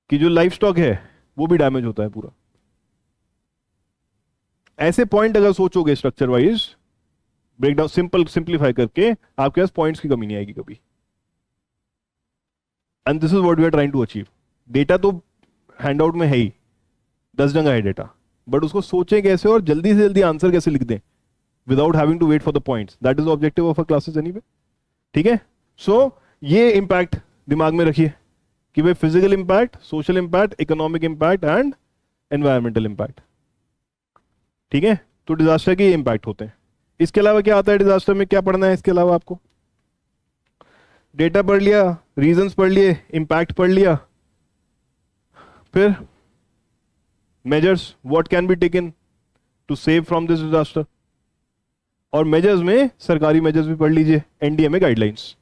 कि जो लाइफ स्टॉक है वो भी डैमेज होता है पूरा। ऐसे पॉइंट अगर सोचोगे स्ट्रक्चर वाइज, ब्रेकडाउन सिंपलीफाई करके, आपके पास पॉइंट्स की कमी नहीं आएगी कभी। And this is what we are trying to achieve. Data तो हैंडआउट में है ही, 10 जगह है डेटा, बट उसको सोचें कैसे और जल्दी से जल्दी आंसर कैसे लिख दें without having to wait for the points. That is the objective of a classes anyway. ठीक है, सो ये इंपैक्ट दिमाग में रखिए कि भाई physical impact, social impact, economic impact and environmental impact. ठीक है, तो डिजास्टर के ये इंपैक्ट होते हैं। इसके अलावा क्या आता है डिजास्टर में, क्या पढ़ना है इसके अलावा आपको? डेटा पढ़ लिया, रीजंस पढ़ लिए, इंपैक्ट पढ़ लिया, फिर measures, what can be taken to save from this disaster. और मेजर्स में सरकारी मेजर्स भी पढ़ लीजिए, एनडीएमए गाइडलाइंस,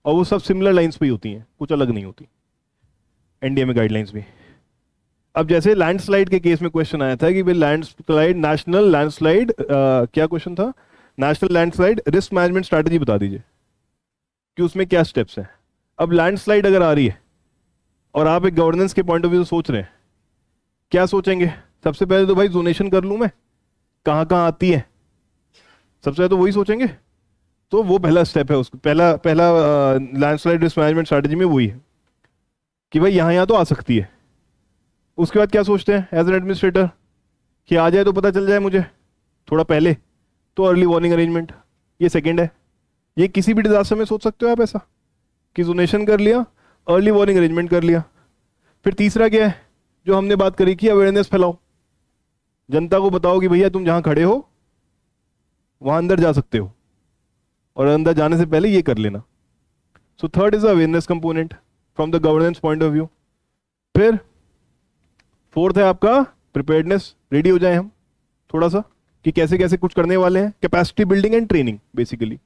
और वो सब सिमिलर लाइंस पे ही होती हैं, कुछ अलग नहीं होती एनडीएमए गाइडलाइंस भी। अब जैसे लैंडस्लाइड के केस में क्वेश्चन आया था कि भाई लैंडस्लाइड, नेशनल लैंडस्लाइड, क्या क्वेश्चन था, national landslide risk management strategy बता दीजिए कि उसमें क्या स्टेप्स हैं। अब लैंडस्लाइड अगर आ रही है और आप एक गवर्नेंस के पॉइंट ऑफ व्यू से सोच रहे हैं, क्या सोचेंगे? सबसे पहले तो भाई जोनेशन कर लूं मैं, कहाँ कहाँ आती है, सबसे पहले तो वही सोचेंगे। तो वो पहला स्टेप है, उसको पहला पहला लैंडस्लाइड रिस्क मैनेजमेंट स्ट्रैटेजी में वही है कि भाई यहाँ तो आ सकती है। उसके बाद क्या सोचते हैं एज एन एडमिनिस्ट्रेटर कि आ जाए तो पता चल जाए मुझे थोड़ा पहले, तो अर्ली वार्निंग अरेंजमेंट, ये सेकेंड है। ये किसी भी डिजास्टर में सोच सकते हो आप ऐसा कि जोनेशन कर लिया, अर्ली वार्निंग अरेंजमेंट कर लिया। फिर तीसरा क्या है जो हमने बात करी कि अवेयरनेस फैलाओ, जनता को बताओ कि भैया तुम जहां खड़े हो वहां अंदर जा सकते हो और अंदर जाने से पहले ये कर लेना। So third is awareness component from the governance point of view. फिर फोर्थ है आपका प्रिपेयर्डनेस, रेडी हो जाए हम थोड़ा सा कि कैसे कैसे कुछ करने वाले हैं, capacity building and training basically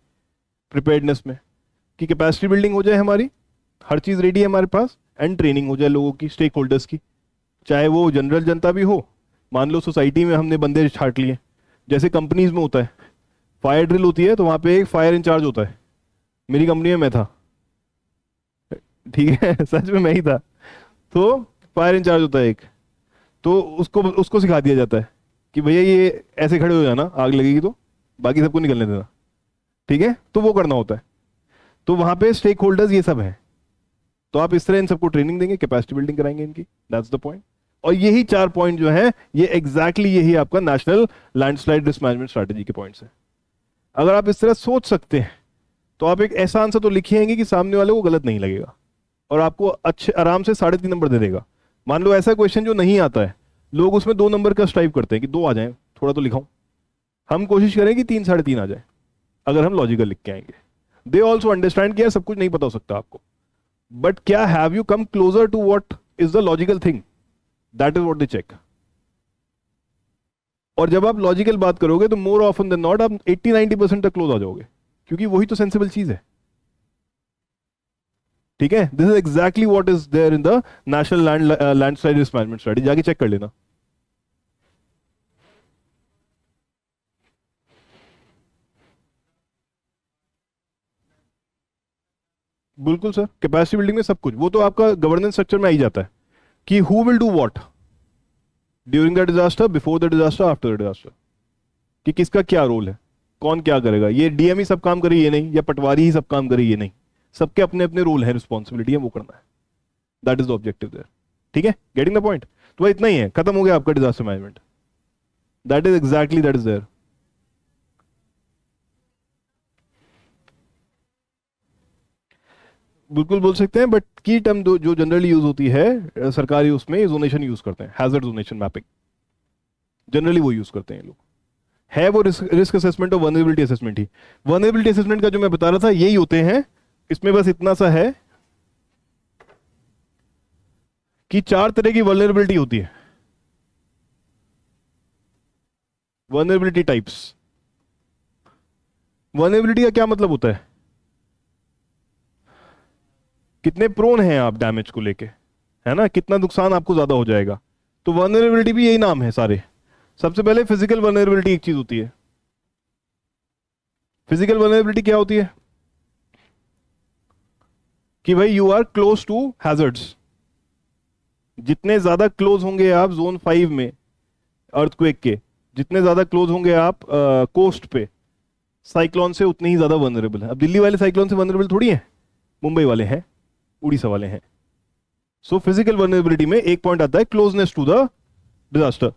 preparedness में, कि कैपेसिटी बिल्डिंग हो जाए हमारी, हर चीज रेडी है हमारे पास, एंड ट्रेनिंग हो जाए लोगों की, स्टेक होल्डर्स की, चाहे वो जनरल जनता भी हो। मान लो सोसाइटी में हमने बंदे छाट लिए, जैसे कंपनीज में होता है, फायर ड्रिल होती है तो वहां पे एक फायर इंचार्ज होता है। मेरी कंपनी में मैं था, ठीक है सच में मैं ही था। तो फायर इंचार्ज होता है एक, तो उसको उसको सिखा दिया जाता है कि भैया ये ऐसे खड़े हो जाना, आग लगेगी तो, बाकी सबको निकलने देना, ठीक है, तो वो करना होता है। तो वहां पे स्टेक होल्डर्स ये सब है, तो आप इस तरह इन सबको ट्रेनिंग देंगे, कैपेसिटी बिल्डिंग कराएंगे इनकी, दैट्स द पॉइंट। और यही 4 पॉइंट जो है ये एग्जैक्टली यही आपका national landslide risk management strategy के पॉइंट्स है। अगर आप इस तरह सोच सकते हैं तो आप एक ऐसा आंसर तो लिखिएंगे कि सामने वाले को गलत नहीं लगेगा और आपको अच्छे आराम से 3.5 नंबर दे देगा। मान लो ऐसा क्वेश्चन जो नहीं आता है, लोग उसमें 2 नंबर का स्ट्राइव करते हैं कि 2 आ जाए, थोड़ा तो लिखाऊं। हम कोशिश करें कि 3 3.5 आ जाए अगर हम लॉजिकल लिख के आएंगे। दे ऑल्सो अंडरस्टैंड कि यार सब कुछ नहीं पता हो सकता आपको, बट क्या have you come closer to what is the logical thing, that is what they check. और जब आप लॉजिकल बात करोगे तो मोर ऑफन देन नॉट आप 80-90% तक क्लोज आ जाओगे, क्योंकि वही तो सेंसिबल चीज है। ठीक है, this is exactly what is there in the national landslide risk management strategy, जाके चेक कर लेना। बिल्कुल सर, कैपेसिटी बिल्डिंग में सब कुछ वो तो आपका गवर्नेंस स्ट्रक्चर में आ ही जाता है कि who will do what during the disaster, before the disaster, after the disaster, कि किसका क्या रोल है, कौन क्या करेगा। ये डीएम ही सब काम करे ये नहीं, या पटवारी ही सब काम करे ये नहीं, सबके अपने अपने रोल है, रिस्पॉन्सिबिलिटी है, वो करना है। That is the objective there. ठीक है, गेटिंग द पॉइंट। तो इतना ही है, खत्म हो गया आपका disaster management. That is exactly that is there. बिल्कुल बोल सकते हैं, बट की टर्म जो जनरली यूज होती है सरकारी उसमें जोनेशन यूज करते हैं, हैजर्ड जोनेशन मैपिंग, जनरली वो यूज करते हैं लोग। है वो रिस्क असेसमेंट और वनरेबिलिटी असेसमेंट ही। वनरेबिलिटी असेसमेंट का जो मैं बता रहा था यही होते हैं, इसमें बस इतना सा है कि 4 तरह की वनरेबिलिटी होती है, वनरेबिलिटी टाइप्स। वनरेबिलिटी का क्या मतलब होता है, कितने प्रोन हैं आप डैमेज को लेके, है ना, कितना नुकसान आपको ज्यादा हो जाएगा। तो वनरेबिलिटी भी यही नाम है सारे। सबसे पहले फिजिकल वनरेबिलिटी एक चीज होती है। फिजिकल वनरेबिलिटी क्या होती है कि भाई you are close to hazards. जितने ज्यादा क्लोज होंगे आप जोन 5 में अर्थक्वेक के, जितने ज्यादा क्लोज होंगे आप कोस्ट पे साइक्लोन से, उतने ही ज्यादा वनरेबल है। अब दिल्ली वाले साइक्लोन से वनरेबल थोड़ी है, मुंबई वाले हैं, उड़ीसा वाले हैं। सो फिजिकल वनरेबिलिटी में एक पॉइंट आता है क्लोजनेस टू द डिजास्टर,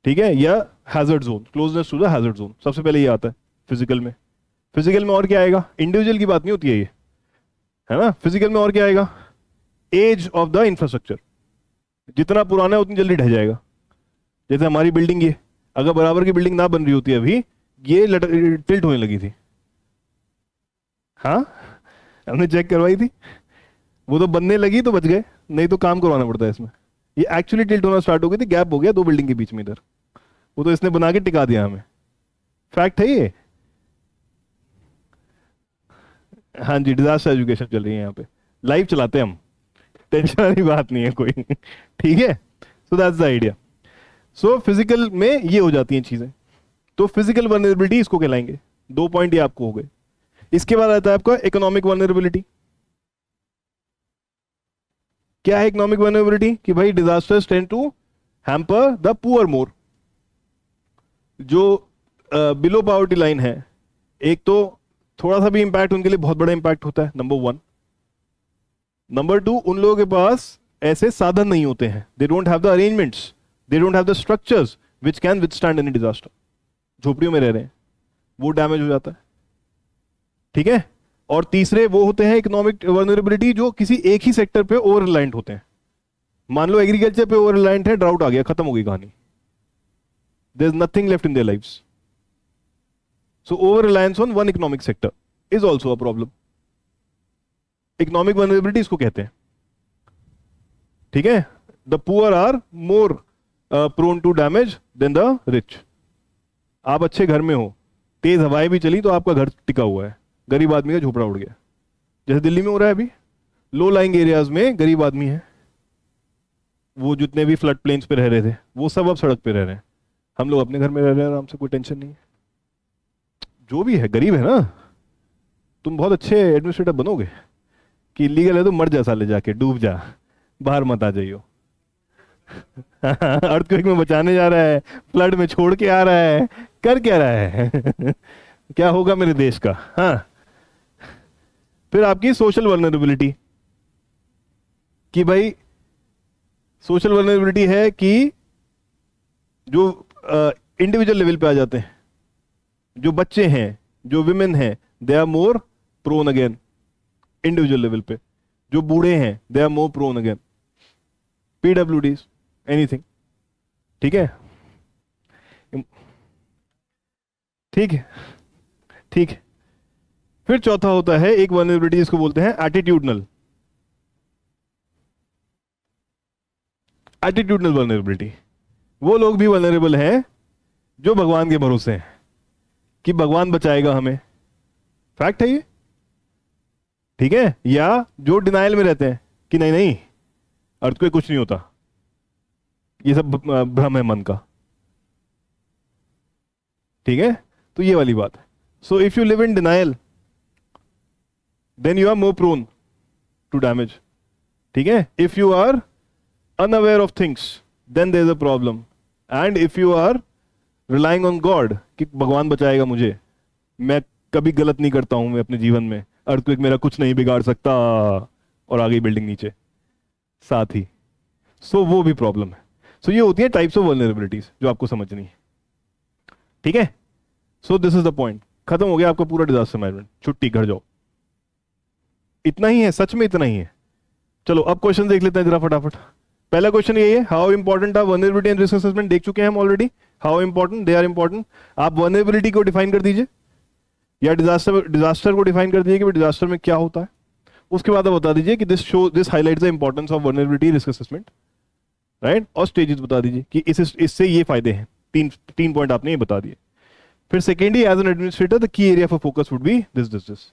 ठीक है, या hazard zone, closeness to the hazard zone, सबसे पहले ये आता है फिजिकल में। फिजिकल में और क्या आएगा, इंडिविजुअल की बात नहीं होती है ये, है ना। फिजिकल में और क्या आएगा, एज ऑफ द इंफ्रास्ट्रक्चर, जितना पुराना है उतनी जल्दी ढह जाएगा। जैसे हमारी बिल्डिंग ये, अगर बराबर की बिल्डिंग ना बन रही होती अभी, ये टिल्ट होने लगी थी। हाँ, हमने चेक करवाई थी, वो तो बनने लगी तो बच गए, नहीं तो काम करवाना पड़ता है इसमें। ये एक्चुअली टिल्ट होना स्टार्ट हो गई थी, गैप हो गया 2 बिल्डिंग के बीच में इधर, वो तो इसने बना के टिका दिया हमें। फैक्ट है ये। हाँ जी, डिजास्टर एजुकेशन चल रही है यहाँ पे, लाइव चलाते हैं हम, टेंशन वाली बात नहीं है कोई। ठीक है, so that's the idea. So physical में ये हो जाती हैं चीजें, तो फिजिकल वनरेबिलिटी इसको कहलाएंगे। 2 पॉइंट ये आपको हो गए। इसके बाद आता है आपका इकोनॉमिक वनरेबिलिटी। क्या है इकोनॉमिक वनरेबिलिटी, कि भाई disasters tend to hamper the poor more. जो बिलो पॉवर्टी लाइन है, एक तो थोड़ा सा भी इंपैक्ट उनके लिए बहुत बड़ा इंपैक्ट होता है, नंबर 1। नंबर 2, उन लोगों के पास ऐसे साधन नहीं होते हैं, they don't have the arrangements, they don't have the structures which can withstand any disaster. झोपड़ियों में रह रहे हैं, वो डैमेज हो जाता है। ठीक है, और तीसरे वो होते हैं इकोनॉमिक वल्नरेबिलिटी जो किसी एक ही सेक्टर पे ओवर रिलायंट होते हैं। मान लो एग्रीकल्चर पे ओवर रिलायंट है, ड्राउट आ गया, खत्म हो गई कहानी, there is nothing left in their lives. So over reliance on one economic sector is also a problem. Economic vulnerability इसको कहते हैं। ठीक है, the poor are more prone to damage than the rich. आप अच्छे घर में हो, तेज हवाएं भी चली तो आपका घर टिका हुआ है, गरीब आदमी का झोपड़ा उड़ गया, जैसे दिल्ली में हो रहा है अभी। लो लाइंग एरियाज में गरीब आदमी है, वो जितने भी फ्लड प्लेन्स पे रह रहे थे वो सब अब सड़क पे रह रहे हैं। हम लोग अपने घर में रह रहे हैं आराम से, कोई टेंशन नहीं है। जो भी है गरीब है ना। तुम बहुत अच्छे एडमिनिस्ट्रेटर बनोगे कि इलीगल है तो मर जा साले, जाके डूब जा, बाहर मत आ जाइयो। अर्थक्वेक में बचाने जा रहा है, फ्लड में छोड़ के आ रहा है, कर क्या रहा है। क्या होगा मेरे देश का। हाँ, फिर आपकी सोशल वल्नरेबिलिटी, कि भाई सोशल वल्नरेबिलिटी है कि जो इंडिविजुअल लेवल पे आ जाते हैं, जो बच्चे हैं, जो विमेन हैं, they are more prone again individual level पे। जो बूढ़े हैं they are more prone again PWDs anything. ठीक है, ठीक है, ठीक है। फिर चौथा होता है एक वल्नरेबिलिटी जिसको बोलते हैं एटीट्यूडनल। एटीट्यूडनल वल्नरेबिलिटी, वो लोग भी वल्नरेबल हैं जो भगवान के भरोसे हैं कि भगवान बचाएगा हमें। फैक्ट है ये, ठीक है। या जो डिनाइल में रहते हैं कि नहीं नहीं अर्थ को कुछ नहीं होता, ये सब भ्रम है मन का। ठीक है, तो ये वाली बात है। So if you live in denial then you are more prone to damage. ठीक है, if you are unaware of things then there is a problem, and if you are relying on God कि भगवान बचाएगा मुझे, मैं कभी गलत नहीं करता हूं मैं अपने जीवन में, अर्थक्वेक मेरा कुछ नहीं बिगाड़ सकता, और आ गई बिल्डिंग नीचे साथ ही, सो वो भी प्रॉब्लम है। सो ये होती है टाइप्स ऑफ वल्नरेबिलिटीज जो आपको समझनी है। ठीक है, so this is the point. खत्म हो गया आपका पूरा डिजास्टर मैनेजमेंट, छुट्टी, घर जाओ। इतना ही है, सच में इतना ही है। चलो अब क्वेश्चन देख लेते हैं जरा फटाफट। पहला क्वेश्चन यही है, how important are vulnerability and risk assessment, देख चुके हैं हम already. How important they are important. आप वल्नरेबिलिटी को डिफाइन कर दीजिए या डिजास्टर को डिफाइन कर दीजिए कि डिजास्टर में क्या होता है। उसके बाद आप बता दीजिए कि this highlights the importance of vulnerability risk assessment, right. और स्टेजेस बता दीजिए कि इससे ये फायदे हैं। तीन पॉइंट आपने ये बता दिए। फिर secondly as an administrator the key area for focus would be this.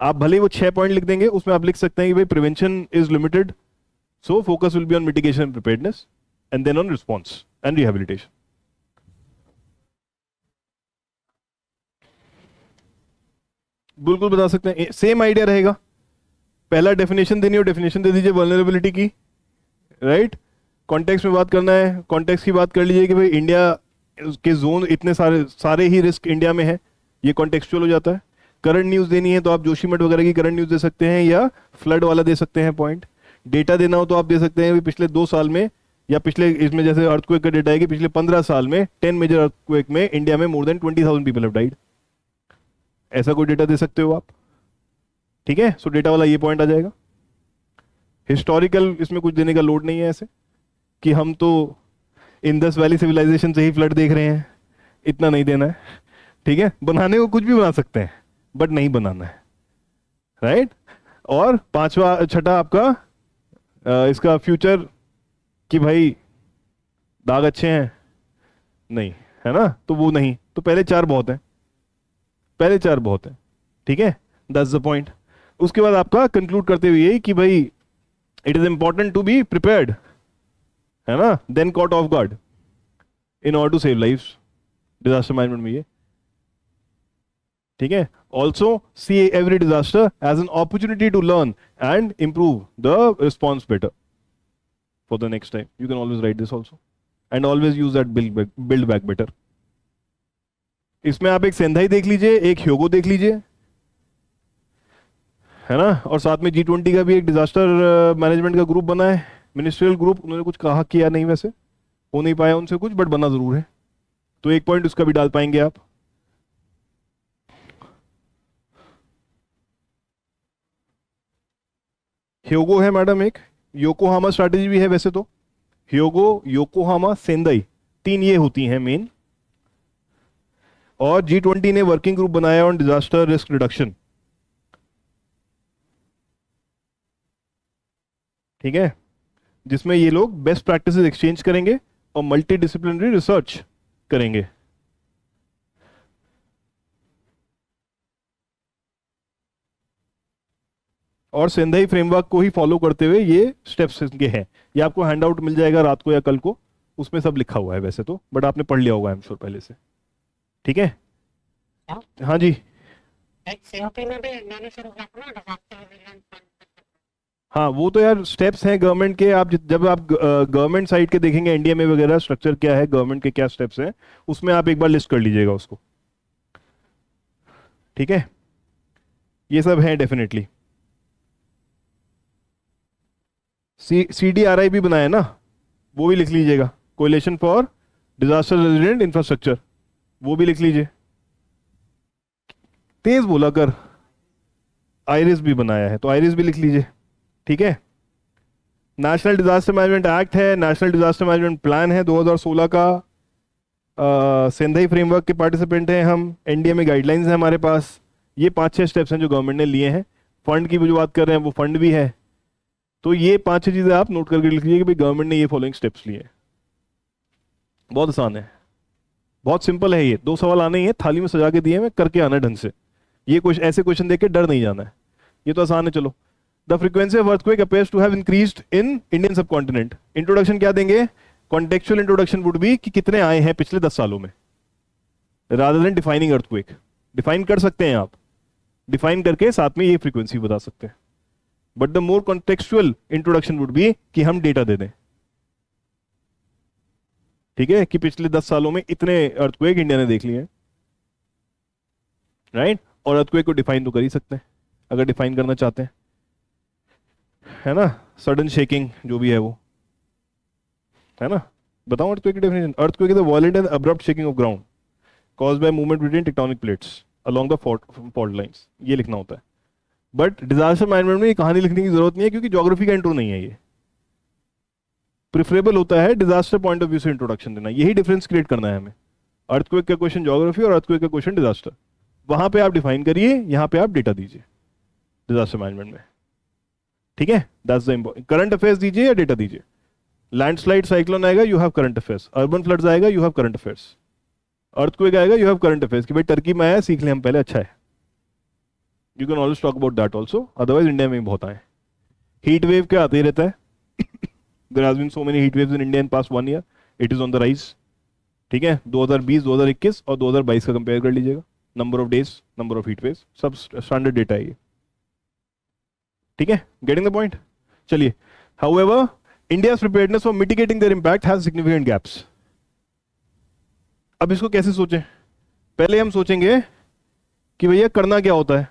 आप भले ही वो 6 पॉइंट लिख देंगे, उसमें आप लिख सकते हैं कि भाई prevention is limited, so focus will be on mitigation and preparedness and then on response and rehabilitation. बिल्कुल बता सकते हैं, सेम आइडिया रहेगा। पहला डेफिनेशन देनी हो, डेफिनेशन दे दीजिए वल्नरेबिलिटी की, राइट। कॉन्टेक्स्ट में बात करना है, कॉन्टेक्स्ट की बात कर लीजिए कि भाई इंडिया के जोन इतने सारे ही रिस्क इंडिया में है, ये कॉन्टेक्चुअल हो जाता है। करंट न्यूज देनी है तो आप जोशीमठ वगैरह की करंट न्यूज दे सकते हैं, या फ्लड वाला दे सकते हैं पॉइंट। डेटा देना हो तो आप दे सकते हैं पिछले 2 साल में, या पिछले इसमें जैसे अर्थक्वेक का डेटा है कि पिछले 15 साल में 10 मेजर अर्थक्वेक में इंडिया में more than 20,000 people have died. ऐसा कोई डेटा दे सकते हो आप, ठीक है। सो डेटा वाला ये पॉइंट आ जाएगा। हिस्टोरिकल इसमें कुछ देने का लोड नहीं है ऐसे कि हम तो इंडस वैली सिविलाइजेशन से ही फ्लड देख रहे हैं, इतना नहीं देना है, ठीक है। बनाने को कुछ भी बना सकते हैं बट नहीं बनाना है, राइट। और छठा आपका इसका फ्यूचर कि भाई दाग अच्छे हैं नहीं, है ना, तो वो नहीं, तो पहले 4 बहुत हैं, पहले 4 बहुत हैं, ठीक है। That's the point. उसके बाद आपका कंक्लूड करते हुए यही कि भाई it is important to be prepared, है ना, then caught off guard in order to save lifes, disaster management में ये, ठीक है। Also see every disaster as an opportunity to learn and improve the response better for the next time. You can always write this also and always use that build back better. इसमें आप एक सेंधाई देख लीजिए, एक Hyogo देख लीजिए, है ना, और साथ में G20 का भी एक डिजास्टर मैनेजमेंट का ग्रुप बना है, मिनिस्ट्रियल ग्रुप। उन्होंने कुछ कहा किया नहीं, वैसे हो नहीं पाया उनसे कुछ, बट बना जरूर है, तो एक पॉइंट उसका भी डाल पाएंगे आप। ह्योगो है मैडम एक, योकोहामा स्ट्रैटेजी भी है वैसे तो, ह्योगो, योकोहामा, सेंदाई, 3 ये होती हैं मेन। और G20 ने वर्किंग ग्रुप बनाया ऑन डिजास्टर रिस्क रिडक्शन, ठीक है, जिसमें ये लोग बेस्ट प्रैक्टिसेस एक्सचेंज करेंगे और मल्टी डिसिप्लिनरी रिसर्च करेंगे। और सेंधाई फ्रेमवर्क को ही फॉलो करते हुए ये स्टेप्स इनके हैं। ये आपको हैंड आउट मिल जाएगा रात को या कल को, उसमें सब लिखा हुआ है वैसे तो, बट आपने पढ़ लिया होगा आई एम श्योर पहले से, ठीक है। हाँ जी, हाँ वो तो यार स्टेप्स हैं गवर्नमेंट के। आप जब आप गवर्नमेंट साइड के देखेंगे इंडिया में वगैरह स्ट्रक्चर क्या है, गवर्नमेंट के क्या स्टेप्स हैं, उसमें आप एक बार लिस्ट कर लीजिएगा उसको, ठीक है। ये सब है डेफिनेटली। CDRI भी बनाया ना, वो भी लिख लीजिएगा, coalition for disaster resilient infrastructure, वो भी लिख लीजिए। तेज बोला कर। आइरिस भी बनाया है, तो आइरिस भी लिख लीजिए, ठीक है। नेशनल डिजास्टर मैनेजमेंट एक्ट है, नेशनल डिजास्टर मैनेजमेंट प्लान है 2016 का, सेंधई फ्रेमवर्क के पार्टिसिपेंट हैं हम, एनडीए में गाइडलाइंस है हमारे पास। ये 5-6 स्टेप्स हैं जो गवर्नमेंट ने लिए हैं। फंड की भी जो बात कर रहे हैं वो फंड भी है। तो ये 5-6 चीजें आप नोट करके लिख लीजिए कि भाई गवर्नमेंट ने ये फॉलोइंग स्टेप्स लिए हैं। बहुत आसान है, बहुत सिंपल है। ये 2 सवाल आने ही है, थाली में सजा के दिए हैं, करके आना है ढंग से। ये कुछ ऐसे क्वेश्चन देख के डर नहीं जाना है, ये तो आसान है। चलो, the frequency of earthquake appears to have increased in Indian subcontinent. Introduction क्या देंगे? कॉन्टेक्चुअल इंट्रोडक्शन वुड बी कि कितने आए हैं पिछले 10 सालों में, rather than defining earthquake. Define कर सकते हैं आप, डिफाइन करके साथ में ये फ्रीक्वेंसी बता सकते हैं, but the more contextual introduction would be कि हम डेटा दे दें, ठीक है, कि पिछले 10 सालों में इतने अर्थक्वेक इंडिया ने देख लिए हैं, राइट। और अर्थक्वेक को डिफाइन तो कर ही सकते हैं अगर डिफाइन करना चाहते हैं, है ना। सडन शेकिंग जो भी है वो, है ना। बताओ अर्थक्वेक की definition. Earthquake is the violent and abrupt shaking of ground caused by movement between tectonic plates along the fault lines, ये लिखना होता है। बट डिजास्टर मैनेजमेंट में ये कहानी लिखने की जरूरत नहीं है, क्योंकि ज्योग्राफी का इंट्रो नहीं है ये। प्रिफरेबल होता है डिजास्टर पॉइंट ऑफ व्यू से इंट्रोडक्शन देना, यही डिफरेंस क्रिएट करना है हमें। अर्थक्वेक का क्वेश्चन ज्योग्राफी और अर्थक्वेक का क्वेश्चन डिजास्टर, वहां पे आप डिफाइन करिए, यहां पे आप डेटा दीजिए डिजास्टर मैनेजमेंट में, ठीक है। That's the important. Current affairs दीजिए या डेटा दीजिए। लैंडस्लाइड साइक्लोन आएगा, you have current affairs. Urban floods आएगा, you have current affairs. Earthquake आएगा, यू हैव करंट अफेयर्स कि भाई टर्की में आया, सीख लें हम पहले, अच्छा है। You can always talk about that also, otherwise India में बहुत आए। हीट वेव क्या आते ही रहता है। There has been so many heat waves in India in past 1 year, it is on the rise, ठीक है। 2020, 2021 और 2022 का कंपेयर कर लीजिएगा, number of days, number of heat waves, सब स्टैंडर्ड डेटा है ये, ठीक है। Getting the point. चलिए, however India's preparedness for mitigating their impact has significant gaps. अब इसको कैसे सोचें? पहले हम सोचेंगे कि भैया करना क्या होता है,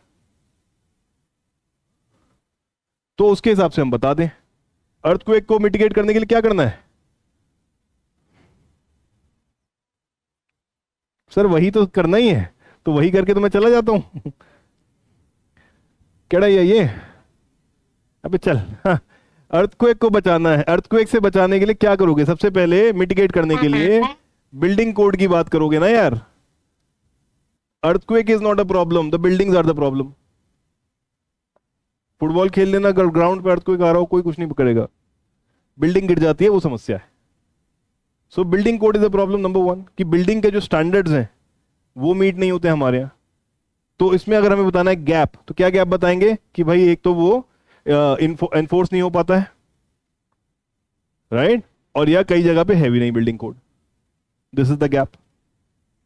तो उसके हिसाब से हम बता दें अर्थक्वेक को मिटिगेट करने के लिए क्या करना है। सर वही तो करना ही है, तो वही करके तो मैं चला जाता हूं। केड़ा ये अबे चल। हाँ, अर्थक्वेक को बचाना है। अर्थक्वेक से बचाने के लिए क्या करोगे? सबसे पहले मिटिगेट करने के लिए बिल्डिंग कोड की बात करोगे ना यार। Earthquake is not a problem, the buildings are the problem. Football खेल लेना, ग्राउंड पे अर्थक्वेक आ रहा हो, कोई कुछ नहीं करेगा, बिल्डिंग गिर जाती है, वो समस्या है। सो building code is the problem number 1, कि बिल्डिंग के जो स्टैंडर्ड्स हैं वो मीट नहीं होते हमारे यहाँ। तो इसमें अगर हमें बताना है गैप, तो क्या गैप बताएंगे कि भाई एक तो वो एनफोर्स नहीं हो पाता है, राइट, और या कई जगह पे हैवी नहीं building code. This is the gap.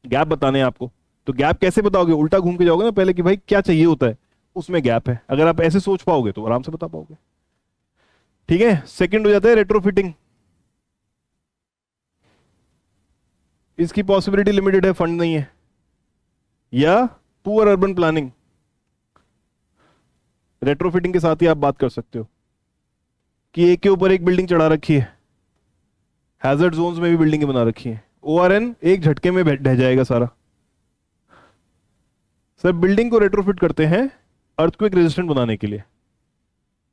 Gap बताने हैं आपको, तो गैप कैसे बताओगे? उल्टा घूम के जाओगे ना पहले कि भाई क्या चाहिए होता है, उसमें गैप है। अगर आप ऐसे सोच पाओगे तो आराम से बता पाओगे, ठीक है। सेकंड हो जाता है रेट्रोफिटिंग। इसकी पॉसिबिलिटी लिमिटेड है, फंड नहीं है। या पुअर अर्बन प्लानिंग, रेट्रोफिटिंग के साथ ही आप बात कर सकते हो कि एक के ऊपर एक बिल्डिंग चढ़ा रखी है, हैजर्ड जोन्स में भी बिल्डिंगें बना रखी हैं, ORN एक झटके में ढह जाएगा सारा। सर बिल्डिंग को रेट्रोफिट करते हैं अर्थक्वेक रेजिस्टेंट बनाने के लिए,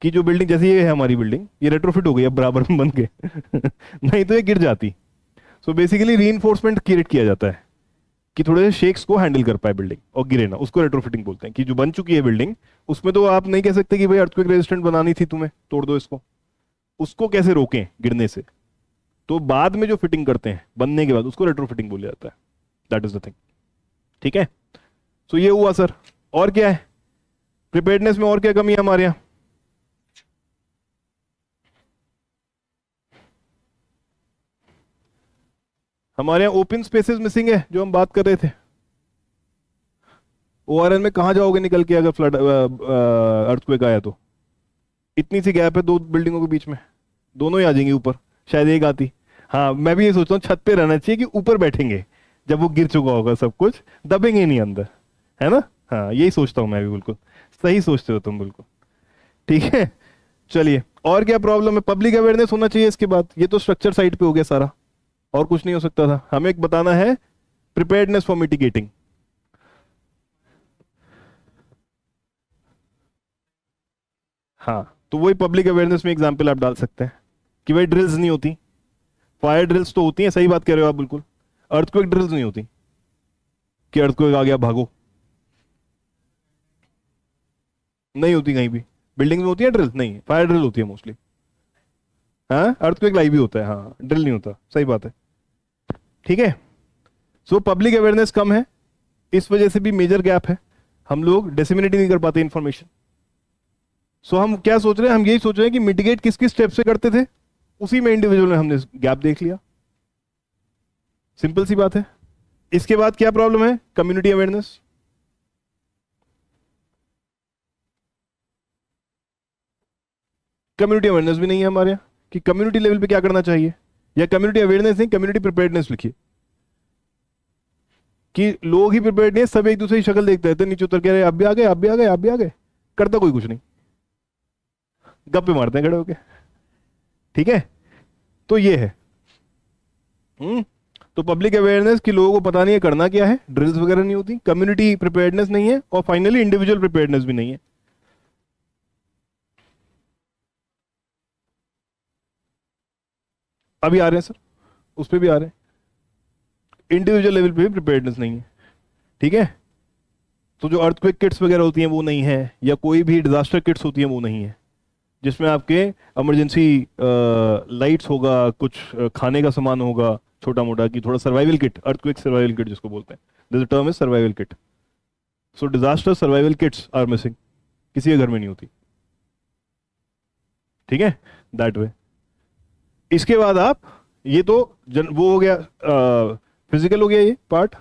कि जो बिल्डिंग जैसे ये है हमारी बिल्डिंग, ये रेट्रोफिट हो गई अब बराबर में बन के नहीं तो ये गिर जाती। सो बेसिकली रीइंफोर्समेंट क्रिएट किया जाता है कि थोड़े से शेक्स को हैंडल कर पाए बिल्डिंग और गिरे ना, उसको रेट्रोफिटिंग बोलते हैं। कि जो बन चुकी है बिल्डिंग, उसमें तो आप नहीं कह सकते कि भाई अर्थक्वेक रेजिस्टेंट बनानी थी तुम्हें, तोड़ दो इसको। उसको कैसे रोकें गिरने से, तो बाद में जो फिटिंग करते हैं बनने के बाद, उसको रेट्रोफिटिंग बोला जाता है। दैट इज द थिंग, ठीक है। सो ये हुआ सर। और क्या है प्रिपेयर्डनेस में, और क्या कमी है हमारे यहाँ? हमारे यहाँ ओपन स्पेसेस मिसिंग है, जो हम बात कर रहे थे। ORN में कहां जाओगे निकल के अगर फ्लड अर्थक्वेक आया तो? इतनी सी गैप है 2 बिल्डिंगों के बीच में, दोनों ही आ जाएंगी ऊपर, शायद एक आती। हाँ, मैं भी ये सोचता हूँ छत पे रहना चाहिए कि ऊपर बैठेंगे, जब वो गिर चुका होगा सब कुछ, दबेंगे नहीं अंदर, है ना। हाँ, यही सोचता हूँ मैं भी, बिल्कुल सही सोचते हो तुम, बिल्कुल ठीक है। चलिए, और क्या प्रॉब्लम है? पब्लिक अवेयरनेस होना चाहिए इसके बाद। ये तो स्ट्रक्चर साइड पे हो गया सारा, और कुछ नहीं हो सकता था। हमें एक बताना है प्रिपेयर्डनेस फॉर मिटिगेटिंग। हाँ, तो वही पब्लिक अवेयरनेस में एग्जांपल आप डाल सकते हैं कि भाई ड्रिल्स नहीं होती, फायर ड्रिल्स तो होती हैं, सही बात कह रहे हो आप बिल्कुल। अर्थक्वेक ड्रिल्स नहीं होती कि अर्थक्वेक आ गया भागो, नहीं होती कहीं भी। बिल्डिंग में होती है ड्रिल? नहीं, फायर ड्रिल होती है मोस्टली। हाँ, अर्थक्वेक लाइव भी होता है, हाँ, ड्रिल नहीं होता, सही बात है। ठीक है, सो पब्लिक अवेयरनेस कम है, इस वजह से भी मेजर गैप है, हम लोग डिसेमिनेट नहीं कर पाते इंफॉर्मेशन। सो हम क्या सोच रहे हैं? हम यही सोच रहे हैं कि मिटिगेट किस किस स्टेप से करते थे, उसी में इंडिविजुअल में हमने गैप देख लिया। सिंपल सी बात है। इसके बाद क्या प्रॉब्लम है? Community awareness. कम्युनिटी अवेयरनेस भी नहीं है हमारे यहाँ कि कम्युनिटी लेवल पे क्या करना चाहिए, या कम्युनिटी अवेयरनेस नहीं, कम्युनिटी प्रिपेयर्डनेस लिखिए कि लोग ही प्रिपेयर्ड नहीं, सब एक दूसरे की शक्ल देखते रहते, नीचे उतर के अरे आप भी आ गए, आप भी आ गए, आप भी आ गए, करता कोई कुछ नहीं, गप्पे मारते हैं खड़े होके। ठीक है, तो ये है। तो पब्लिक अवेयरनेस कि लोगों को पता नहीं है करना क्या है, ड्रिल्स वगैरह नहीं होती, कम्युनिटी प्रिपेयर्डनेस नहीं है, और फाइनली इंडिविजुअल प्रिपेयर्डनेस भी नहीं है। अभी आ रहे हैं सर, उस पर भी आ रहे हैं। इंडिविजुअल लेवल पे भी प्रिपेयर्डनेस नहीं है। ठीक है, तो जो अर्थक्वेक किट्स वगैरह होती हैं वो नहीं है, या कोई भी डिजास्टर किट्स होती हैं वो नहीं है, जिसमें आपके इमरजेंसी लाइट्स होगा, कुछ खाने का सामान होगा छोटा मोटा, कि थोड़ा survival kit, earthquake survival kit जिसको बोलते हैं, this term is survival kit. So disaster survival kits are missing, किसी के घर में नहीं होती। ठीक है, दैट वे। इसके बाद आप, ये तो वो हो गया, फिजिकल हो गया ये पार्ट,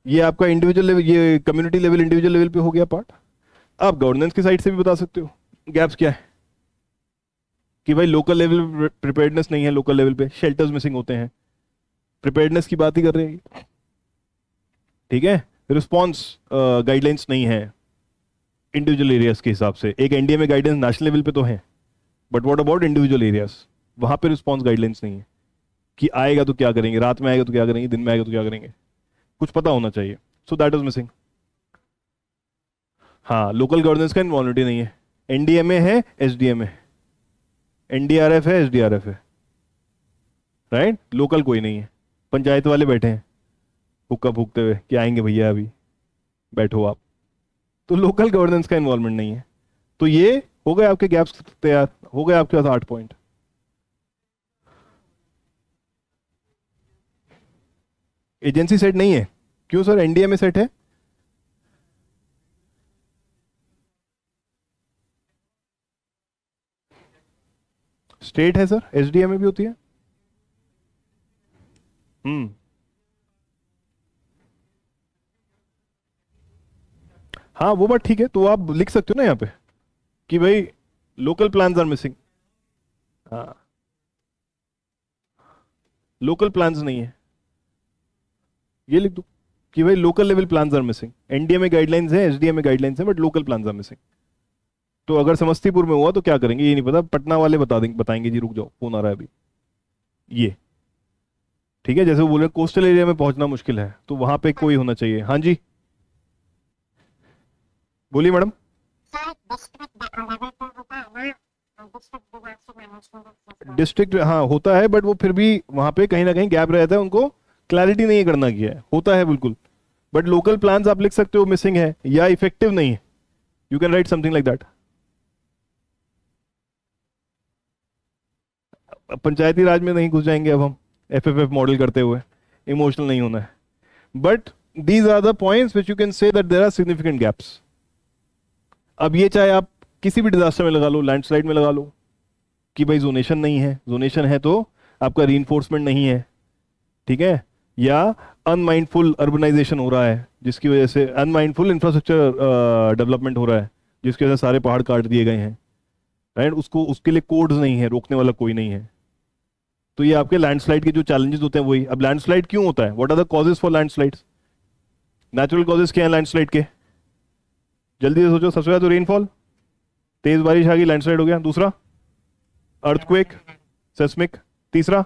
ये आपका इंडिविजुअल लेवल, ये कम्युनिटी लेवल इंडिविजुअल लेवल पे हो गया पार्ट। आप गवर्नेंस की साइड से भी बता सकते हो गैप्स क्या है, कि भाई लोकल लेवल प्रिपेयर्डनेस नहीं है, लोकल लेवल पे शेल्टर्स मिसिंग होते हैं, प्रिपेयर्डनेस की बात ही कर रहे हैं। ठीक है, रिस्पॉन्स गाइडलाइंस नहीं है इंडिविजुअल एरियाज के हिसाब से। एक एनडीए में गाइडेंस नेशनल लेवल पे तो है, but what about individual areas? वहां पे रिस्पॉन्स गाइडलाइंस नहीं है कि आएगा तो क्या करेंगे, रात में आएगा तो क्या करेंगे, दिन में आएगा तो क्या करेंगे, कुछ पता होना चाहिए। So that is missing. हाँ, लोकल गवर्नेंस का इन्वॉल्वमेंट नहीं है। एनडीएमए है, एसडीएमए, एनडीआरएफ है, एसडीआरएफ है, राइट? लोकल कोई नहीं है, पंचायत वाले बैठे हैं हुक्का फूकते हुए कि आएंगे भैया अभी, बैठो आप। तो लोकल गवर्नेंस का इन्वॉल्वमेंट नहीं है। तो ये हो गए आपके गैप्स तैयार, हो गए आपके पास 8 पॉइंट। एजेंसी सेट नहीं है, क्यों सर? एनडीए में सेट है। स्टेट है सर, एसडीए में भी होती है। हम्म, हाँ वो बात ठीक है, तो आप लिख सकते हो ना यहाँ पे कि भाई लोकल प्लान्स आर मिसिंग। हाँ, लोकल प्लान्स नहीं है, ये लिख दो कि भाई local level plans are missing. NDA में गाइडलाइंस है, एसडीए में गाइडलाइंस है, but local plans are missing. तो अगर समस्तीपुर में हुआ तो क्या करेंगे ये नहीं पता, पटना वाले बता देंगे, बताएंगे जी रुक जाओ फोन आ रहा है अभी। ये ठीक है, जैसे वो बोले कोस्टल एरिया में पहुंचना मुश्किल है, तो वहां पे कोई होना चाहिए। हाँ जी, बोलिए मैडम। डिस्ट्रिक्ट हाँ होता है, बट वो फिर भी वहां पे कहीं ना कहीं गैप रहता है, उनको क्लैरिटी नहीं है करना क्या है, होता है बिल्कुल। बट लोकल प्लान्स आप लिख सकते हो मिसिंग है या इफेक्टिव नहीं है, you can write something like that. Panchayati Raj में नहीं घुस जाएंगे अब हम, एफएफएफ मॉडल करते हुए, इमोशनल नहीं होना है। But these are the points which you can say that there are significant gaps. अब ये चाहे आप किसी भी डिजास्टर में लगा लो, लैंडस्लाइड में लगा लो, कि भाई जोनेशन नहीं है, जोनेशन है तो आपका रीइंफोर्समेंट नहीं है, ठीक है, या अनमाइंडफुल अर्बनाइजेशन हो रहा है जिसकी वजह से, अनमाइंडफुल इंफ्रास्ट्रक्चर डेवलपमेंट हो रहा है जिसकी वजह से सारे पहाड़ काट दिए गए हैं, राइट? उसको, उसके लिए कोड्स नहीं है, रोकने वाला कोई नहीं है। तो ये आपके लैंडस्लाइड के जो चैलेंजेस होते हैं वही। अब लैंडस्लाइड क्यों होता है, what are the causes for landslides? Natural causes क्या है लैंडस्लाइड के? जल्दी से सोचो, सबसे ज्यादा तो रेनफॉल, तेज बारिश आ गई, लैंडस्लाइड हो गया। दूसरा अर्थक्वेक, सेस्मिक। तीसरा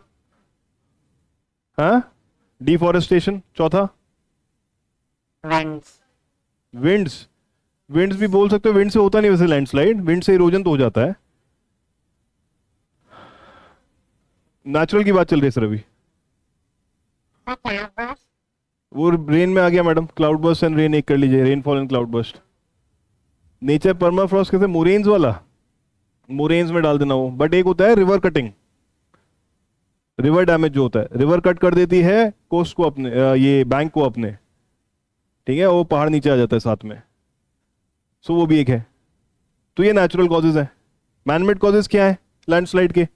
हाँ डिफॉरेस्टेशन। चौथा winds, विंड्स। विंड्स भी बोल सकते हो, विंड से होता नहीं वैसे लैंडस्लाइड, विंड से इरोजन तो हो जाता है। नेचुरल की बात चल रही है सर अभी। cloudburst, वो रेन में आ गया madam, cloud burst and rain एक कर लीजिए, rainfall and cloud burst. Nature permafrost कैसे, मोरेन्स वाला, मोरेन्स में डाल देना वो। बट एक होता है रिवर कटिंग, रिवर डैमेज जो होता है, रिवर कट कर देती है कोस्ट को अपने, ये बैंक को अपने, ठीक है, वो पहाड़ नीचे आ जाता है साथ में। सो वो भी एक है। तो ये नेचुरल कॉजेज है। मैनमेड कॉजेज क्या है लैंडस्लाइड के?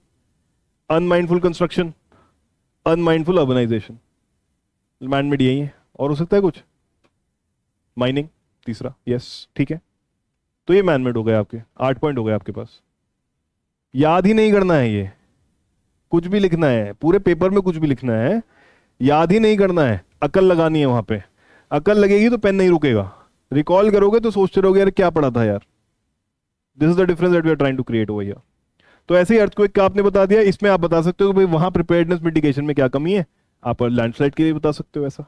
Unmindful construction, unmindful urbanisation, manmade यही है। और हो सकता है कुछ, माइनिंग तीसरा, यस ठीक है। तो ये मैनमेड हो गए आपके 8 पॉइंट हो गए आपके पास। याद ही नहीं करना है, ये कुछ भी लिखना है पूरे पेपर में, कुछ भी लिखना है याद ही नहीं करना है, अकल लगानी है वहां पे। अकल लगेगी तो पेन नहीं रुकेगा, रिकॉल करोगे तो सोचते रहोगे यार क्या पढ़ा था यार। This is the difference that we are trying to create over here. तो ऐसे ही अर्थक्वेक का आपने बता दिया, इसमें आप बता सकते हो कि भाई वहां प्रिपेयर्डनेस मिटिगेशन में क्या कमी है, आप लैंडस्लाइड के लिए बता सकते हो ऐसा।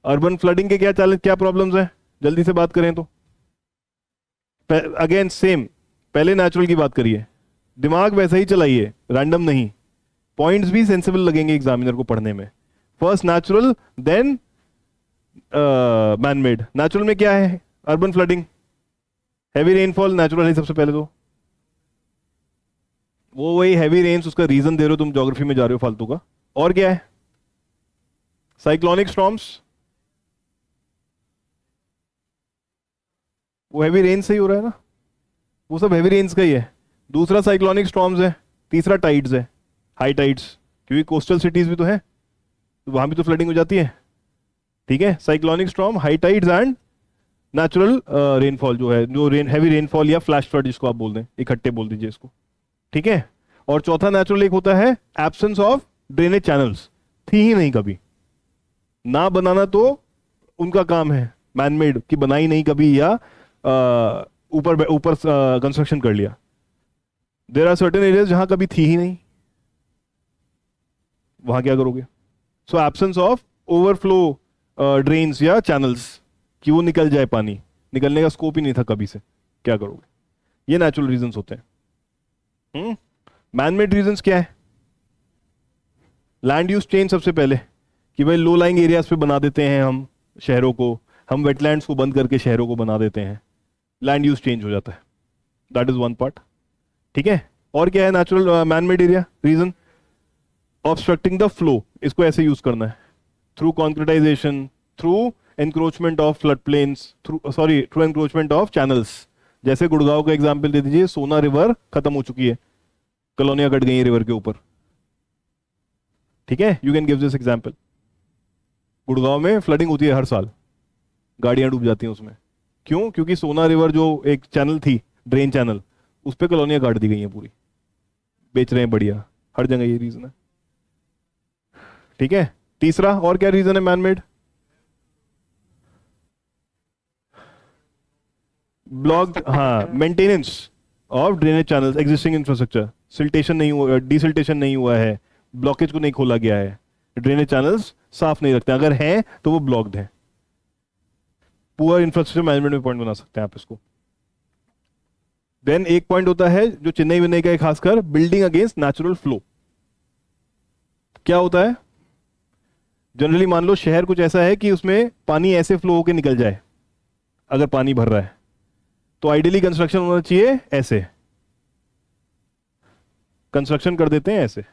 अर्बन फ्लडिंग के क्या चैलेंज, क्या प्रॉब्लम्स हैं, जल्दी से बात करें तो अगेन सेम, पहले नेचुरल की बात करिए, दिमाग वैसा ही चलाइए, रैंडम नहीं। पॉइंट्स भी सेंसिबल लगेंगे एग्जामिनर को पढ़ने में। First natural then manmade. Natural में क्या है, urban flooding, heavy rainfall natural है सबसे पहले तो। वो वही हैवी रेन्स, उसका रीजन दे रहे हो तुम, ज्योग्राफी में जा रहे हो फालतू का। और क्या है, साइक्लोनिक स्टॉर्म्स, वो हैवी रेन से ही हो रहा है ना, वो सब हैवी रेन्स का ही है। दूसरा साइक्लोनिक स्टॉर्म्स है। तीसरा टाइड्स है, हाई टाइड्स, क्योंकि कोस्टल सिटीज भी तो है, तो वहां भी तो फ्लडिंग हो जाती है, ठीक है। Cyclonic storm, high tides and natural rainfall जो है, जो हैवी रेनफॉल या फ्लैश फ्लड जिसको आप बोल दें, इकट्ठे बोल दीजिए इसको, ठीक है। और चौथा नेचुरल एक होता है एब्सेंस ऑफ ड्रेनेज चैनल्स, थी ही नहीं कभी, ना बनाना तो उनका काम है, मैनमेड की बनाई नहीं कभी, या ऊपर ऊपर कंस्ट्रक्शन कर लिया। देयर आर सर्टेन एरियाज जहां कभी थी ही नहीं, वहां क्या करोगे? सो एब्सेंस ऑफ ओवरफ्लो ड्रेन्स या चैनल्स, कि वो निकल जाए, पानी निकलने का स्कोप ही नहीं था कभी से, क्या करोगे? ये नेचुरल रीजंस होते हैं। मैनमेड रीजंस क्या है? लैंड यूज चेंज सबसे पहले, कि भाई लो लाइंग एरियाज पे बना देते हैं हम शहरों को, हम वेटलैंड्स को बंद करके शहरों को बना देते हैं, लैंड यूज चेंज हो जाता है, दैट इज वन पार्ट, ठीक है। और क्या है natural manmade area region? Obstructing the flow, इसको ऐसे यूज करना है, through concretization, through encroachment of flood plains, through encroachment of channels. जैसे गुड़गांव का एग्जाम्पल दे दीजिए, सोना रिवर खत्म हो चुकी है, कॉलोनियां कट गई है रिवर के ऊपर, ठीक है, you can give this example. Gurgaon में फ्लडिंग होती है हर साल, गाड़ियां डूब जाती हैं उसमें, क्यों? क्योंकि सोना रिवर जो एक चैनल थी, ड्रेन चैनल, उस पर कॉलोनियां काट दी गई हैं पूरी, बेच रहे हैं बढ़िया, हर जगह ये रीजन है, ठीक है। तीसरा और क्या रीजन है मैनमेड? ब्लॉक, हाँ, maintenance of drainage channels, existing infrastructure, siltation नहीं हुआ, डिसिल्टेशन नहीं हुआ है, ब्लॉकेज को नहीं खोला गया है, ड्रेनेज चैनल्स साफ नहीं रखते, अगर हैं तो वो ब्लॉक्ड हैं। पुअर इंफ्रास्ट्रक्चर मैनेजमेंट में पॉइंट बना सकते हैं आप इसको। देन एक पॉइंट होता है जो चेन्नई में का है खासकर, बिल्डिंग अगेंस्ट नेचुरल फ्लो। क्या होता है? जनरली मान लो शहर कुछ ऐसा है कि उसमें पानी ऐसे फ्लो होकर निकल जाए, अगर पानी भर रहा है तो आइडियली कंस्ट्रक्शन होना चाहिए ऐसे, कंस्ट्रक्शन कर देते हैं ऐसे।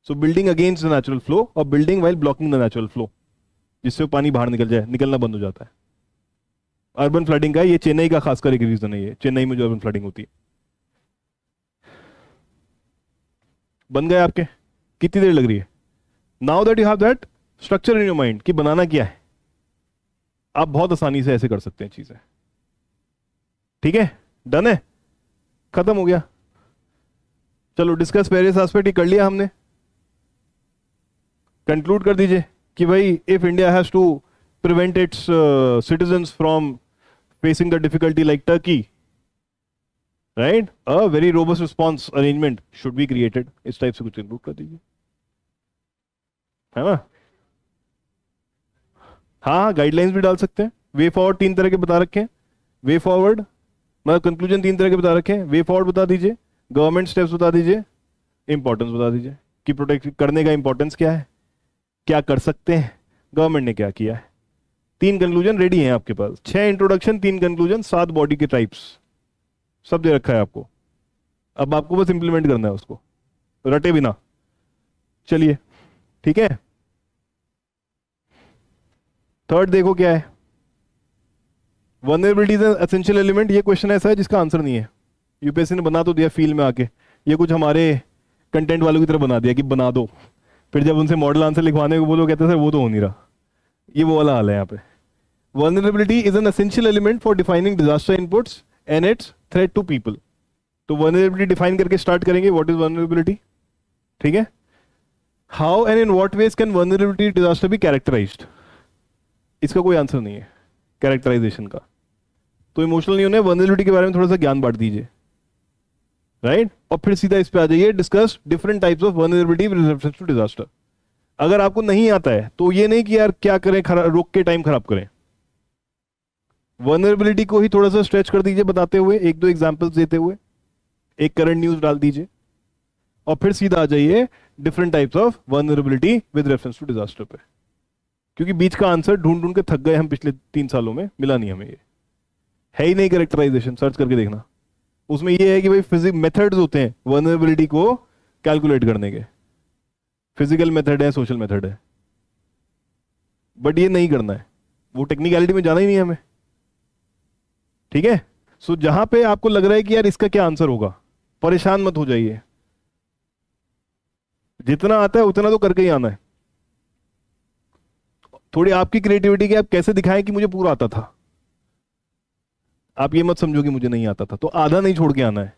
So building against the natural flow और building while blocking the natural flow, जिससे वो पानी बाहर निकल जाए, निकलना बंद हो जाता है। अर्बन फ्लडिंग का ये चेन्नई का खासकर एक रीजन है, ये चेन्नई में जो अर्बन फ्लडिंग होती है। बन गए आपके? कितनी देर लग रही है? Now that you have that structure in your mind कि बनाना क्या है, आप बहुत आसानी से ऐसे कर सकते हैं चीजें, ठीक है। डन है, खत्म हो गया। चलो डिस्कस वेरियस एस्पेक्ट कर लिया हमने, कंक्लूड कर दीजिए कि भाई if India has to prevent its citizens from facing the difficulty like Turkey, right, a very robust response arrangement should be created, इस टाइप से कुछ इंक्लूड कर दीजिए, है ना। हाँ हाँ, गाइडलाइंस भी डाल सकते हैं। वे फॉरवर्ड 3 तरह के बता रखे हैं, वे फॉरवर्ड मतलब कंक्लूजन 3 तरह के बता रखे हैं। वे फॉरवर्ड बता दीजिए, गवर्नमेंट स्टेप्स बता दीजिए, इंपॉर्टेंस बता दीजिए कि प्रोटेक्ट करने का इंपॉर्टेंस क्या है, क्या कर सकते हैं, गवर्नमेंट ने क्या किया है। 3 कंक्लूजन रेडी हैं आपके पास, 6 इंट्रोडक्शन, 3 कंक्लूजन, 7 बॉडी के टाइप्स, सब दे रखा है आपको। अब आपको बस इंप्लीमेंट करना है उसको रटे बिना। चलिए ठीक है, थर्ड देखो क्या है, वल्नरेबिलिटी इज एसेंशियल एलिमेंट। ये क्वेश्चन ऐसा है जिसका आंसर नहीं है, यूपीएससी ने बना तो दिया फील्ड में आके, ये कुछ हमारे कंटेंट वालों की तरह बना दिया कि बना दो, फिर जब उनसे मॉडल आंसर लिखवाने को बोलो कहते सर वो तो हो नहीं रहा। ये वो वाला हाल है यहाँ पे। Vulnerability is an essential element for defining disaster inputs and its threat to people. तो वल्नरेबिलिटी डिफाइन करके स्टार्ट करेंगे, व्हाट इज वल्नरेबिलिटी, ठीक है। How and in what ways can vulnerability disaster be characterised, इसका कोई आंसर नहीं है characterisation का, तो इमोशनल नहीं होने, वल्नरेबिलिटी के बारे में थोड़ा सा ज्ञान बांट दीजिए, राइट। और फिर सीधा इस पे आ जाइए, discuss different types of vulnerability with reference to disaster. अगर आपको नहीं आता है तो ये नहीं कि यार क्या करें, रोक के टाइम खराब करें, वल्नरेबिलिटी को ही थोड़ा सा स्ट्रेच कर दीजिए बताते हुए, 1-2 एग्जांपल्स देते हुए, एक करंट न्यूज डाल दीजिए, और फिर सीधा आ जाइए different types of vulnerability with reference to disaster पे। क्योंकि बीच का आंसर ढूंढ ढूंढ के थक गए हम पिछले 3 सालों में, मिला नहीं हमें, ये है ही नहीं कैरेक्टराइजेशन, सर्च करके देखना। उसमें ये है कि भाई फिजिक मेथड्स होते हैं वल्नरेबिलिटी को कैलकुलेट करने के, फिजिकल मेथड है, सोशल मेथड है, बट ये नहीं करना है, वो टेक्निकलिटी में जाना ही नहीं है हमें, ठीक है। सो जहां पे आपको लग रहा है कि यार इसका क्या आंसर होगा, परेशान मत हो जाइए, जितना आता है उतना तो करके ही आना है। थोड़ी आपकी क्रिएटिविटी की आप कैसे दिखाएं कि मुझे पूरा आता था, आप ये मत समझो कि मुझे नहीं आता था, तो आधा नहीं छोड़ के आना है।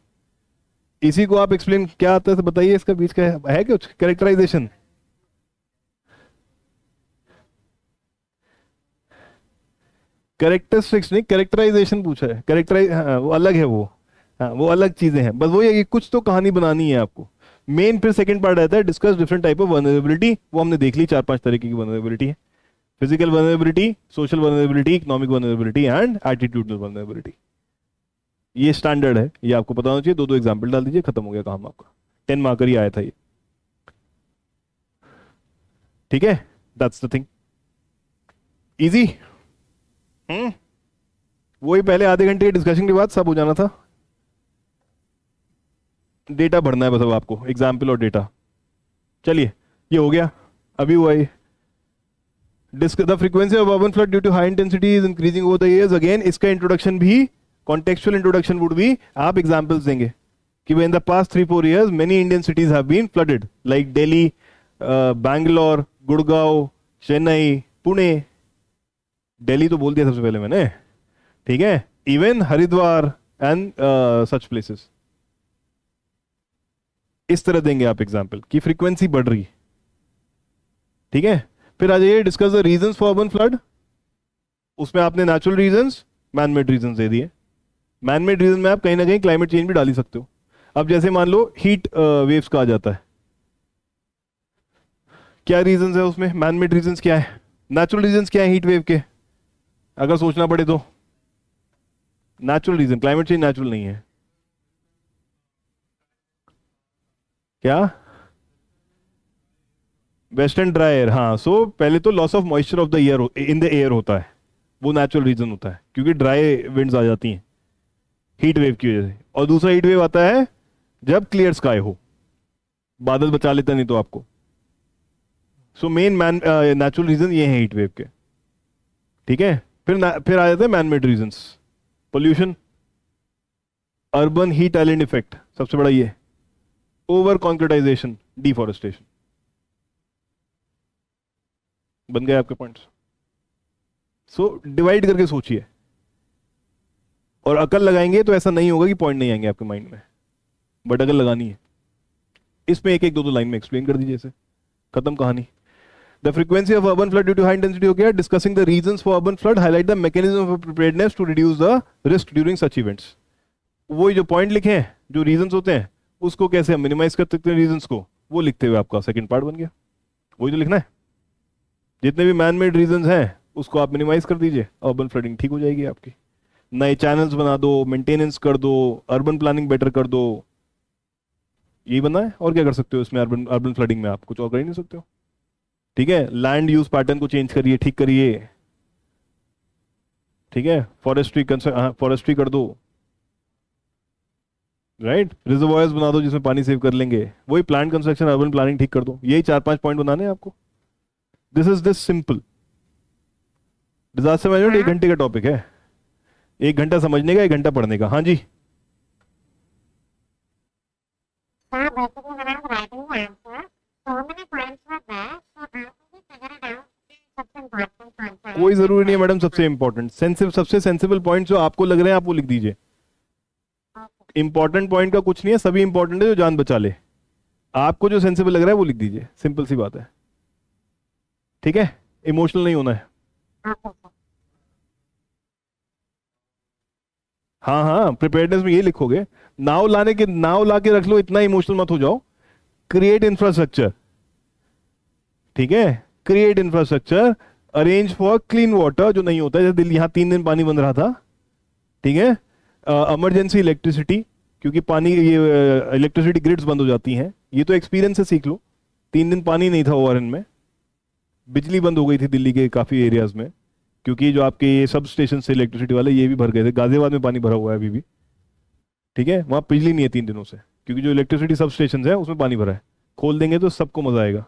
इसी को आप एक्सप्लेन क्या आता है बताइए, इसका बीच का है कुछ कैरेक्टराइजेशन, कैरेक्टरिस्टिक्स नहीं, कैरेक्टराइजेशन पूछा है, कैरेक्टराइज हाँ, वो अलग है वो, हाँ वो अलग चीजें हैं, बस वो ये कि कुछ तो कहानी बनानी है आपको। मेन फिर सेकंड पार्ट आता है discuss different type of vulnerability, वो हमने देख ली 4-5 तरीके की वल्नरेबिलिटी है, physical vulnerability, social vulnerability, economic vulnerability and attitudinal vulnerability. ये स्टैंडर्ड है, ये आपको पता होना चाहिए। 2-2 एग्जाम्पल डाल दीजिए, खत्म हो गया काम आपका, 10 मार्कर ही आया था ये, ठीक है। That's the thing, easy. वही पहले आधे घंटे के डिस्कशन के बाद सब हो जाना था, डेटा भरना है बस अब आपको, एग्जाम्पल और डेटा। चलिए ये हो गया, अभी हुआ ये the frequency of urban flood due to high intensity is increasing over the years. Again इसका इंट्रोडक्शन भी कॉन्टेक्चुअल इंट्रोडक्शन वुड बी, आप एग्जांपल्स देंगे कि in the past 3-4 years many Indian cities have been flooded like Delhi, Bangalore, Gurgaon, Chennai, Pune, Delhi तो बोल दिया सबसे पहले मैंने, ठीक है, even Haridwar and such places. इस तरह देंगे आप एग्जांपल की फ्रीक्वेंसी बढ़ रही, ठीक है। फिर आ जाइए discuss the reasons for urban flood, उसमें आपने natural reasons, man made reasons दे दिए। मैन मेड रीजन में आप कहीं ना कहीं क्लाइमेट चेंज भी डाल ही सकते हो। अब जैसे मान लो हीट वेव्स का आ जाता है, क्या रीजंस है उसमें, मैन मेड रीजंस क्या है, नेचुरल रीजंस क्या है हीट वेव के, अगर सोचना पड़े तो। Natural reason, climate change natural नहीं है, क्या, वेस्टर्न ड्राई एयर, हाँ। सो पहले तो loss of moisture of the year in the air होता है, वो नेचुरल रीजन होता है, क्योंकि ड्राई विंड्स आ जाती हैं हीट वेव की वजह से। और दूसरा हीट वेव आता है जब क्लियर स्काई हो, बादल बचा लेता नहीं तो आपको। सो मेन नेचुरल रीजन ये है हीट वेव के, ठीक है। फिर आ जाते हैं man made reasons, pollution, urban heat island effect सबसे बड़ा ये, ओवर कॉन्क्रीटाइजेशन, डिफॉरेस्टेशन। बन गए आपके पॉइंट्स। सो डिवाइड करके सोचिए, और अकल लगाएंगे तो ऐसा नहीं होगा कि पॉइंट नहीं आएंगे आपके माइंड में, बट अकल लगानी है। इसमें 1-1, 2-2 लाइन में एक्सप्लेन कर दीजिए इसे, खत्म कहानी। The frequency of urban flood due to high intensity हो गया, discussing the reasons for urban flood, highlight the mechanism of preparedness to reduce the risk during such events. वही जो पॉइंट लिखे हैं, जो रीजंस होते हैं, उसको कैसे हम मिनिमाइज कर सकते हैं रीजंस को, वो लिखते हुए आपका सेकंड पार्ट बन गया। वही तो लिखना है, जितने भी मैन मेड रीजंस हैं उसको आप मिनिमाइज कर दीजिए, अर्बन फ्लडिंग ठीक हो जाएगी आपकी। नए चैनल्स बना दो, मेंटेनेंस कर दो, अर्बन प्लानिंग बेटर कर दो, यही बना है। और क्या कर सकते हो इसमें, अर्बन अर्बन फ्लडिंग में आप कुछ और कर ही नहीं सकते हो। ठीक है, लैंड यूज पैटर्न को चेंज करिए, ठीक करिए। ठीक है, फॉरेस्ट्री कर दो, राइट, रिजर्वायर्स बना दो जिसमें पानी सेव कर लेंगे, वही प्लांट कंस्ट्रक्शन, अर्बन प्लानिंग ठीक कर दो। यही 4-5 पॉइंट बनाने हैं आपको। This is this simple. Disaster management 1 घंटे का टॉपिक है, 1 घंटा समझने का, 1 घंटा पढ़ने का। हाँ जी, So basically when I was writing the answer, so many points were there, so I couldn't figure it out. सबसे important points are कोई जरूरी नहीं है मैडम सबसे इंपॉर्टेंट, सबसे सेंसिबल पॉइंट जो आपको लग रहे हैं आप वो लिख दीजिए। इंपॉर्टेंट पॉइंट का कुछ नहीं है, सभी इंपॉर्टेंट है जो जान बचा ले। आपको जो सेंसिबल लग रहा है वो लिख दीजिए, सिंपल सी बात है। ठीक है, इमोशनल नहीं होना है। Okay, sir. हाँ हाँ, प्रिपेयर्डनेस में ये लिखोगे, नाव ला के रख लो, इतना इमोशनल मत हो जाओ। क्रिएट इंफ्रास्ट्रक्चर, ठीक है, create infrastructure, arrange for clean water, जो नहीं होता है, जैसे दिल्ली यहाँ 3 दिन पानी बंद रहा था। ठीक है, इमरजेंसी इलेक्ट्रिसिटी, क्योंकि पानी ये इलेक्ट्रिसिटी ग्रिड्स बंद हो जाती हैं, ये तो एक्सपीरियंस से सीख लो। 3 दिन पानी नहीं था ओआरएन में, बिजली बंद हो गई थी दिल्ली के काफ़ी एरियाज में, क्योंकि जो आपके ये सब स्टेशन से इलेक्ट्रिसिटी वाले ये भी भर गए थे। गाजियाबाद में पानी भरा हुआ है अभी भी। ठीक है, वहाँ बिजली नहीं है 3 दिनों से, क्योंकि जो इलेक्ट्रिसिटी सब स्टेशन है उसमें पानी भरा है। खोल देंगे तो सबको मजा आएगा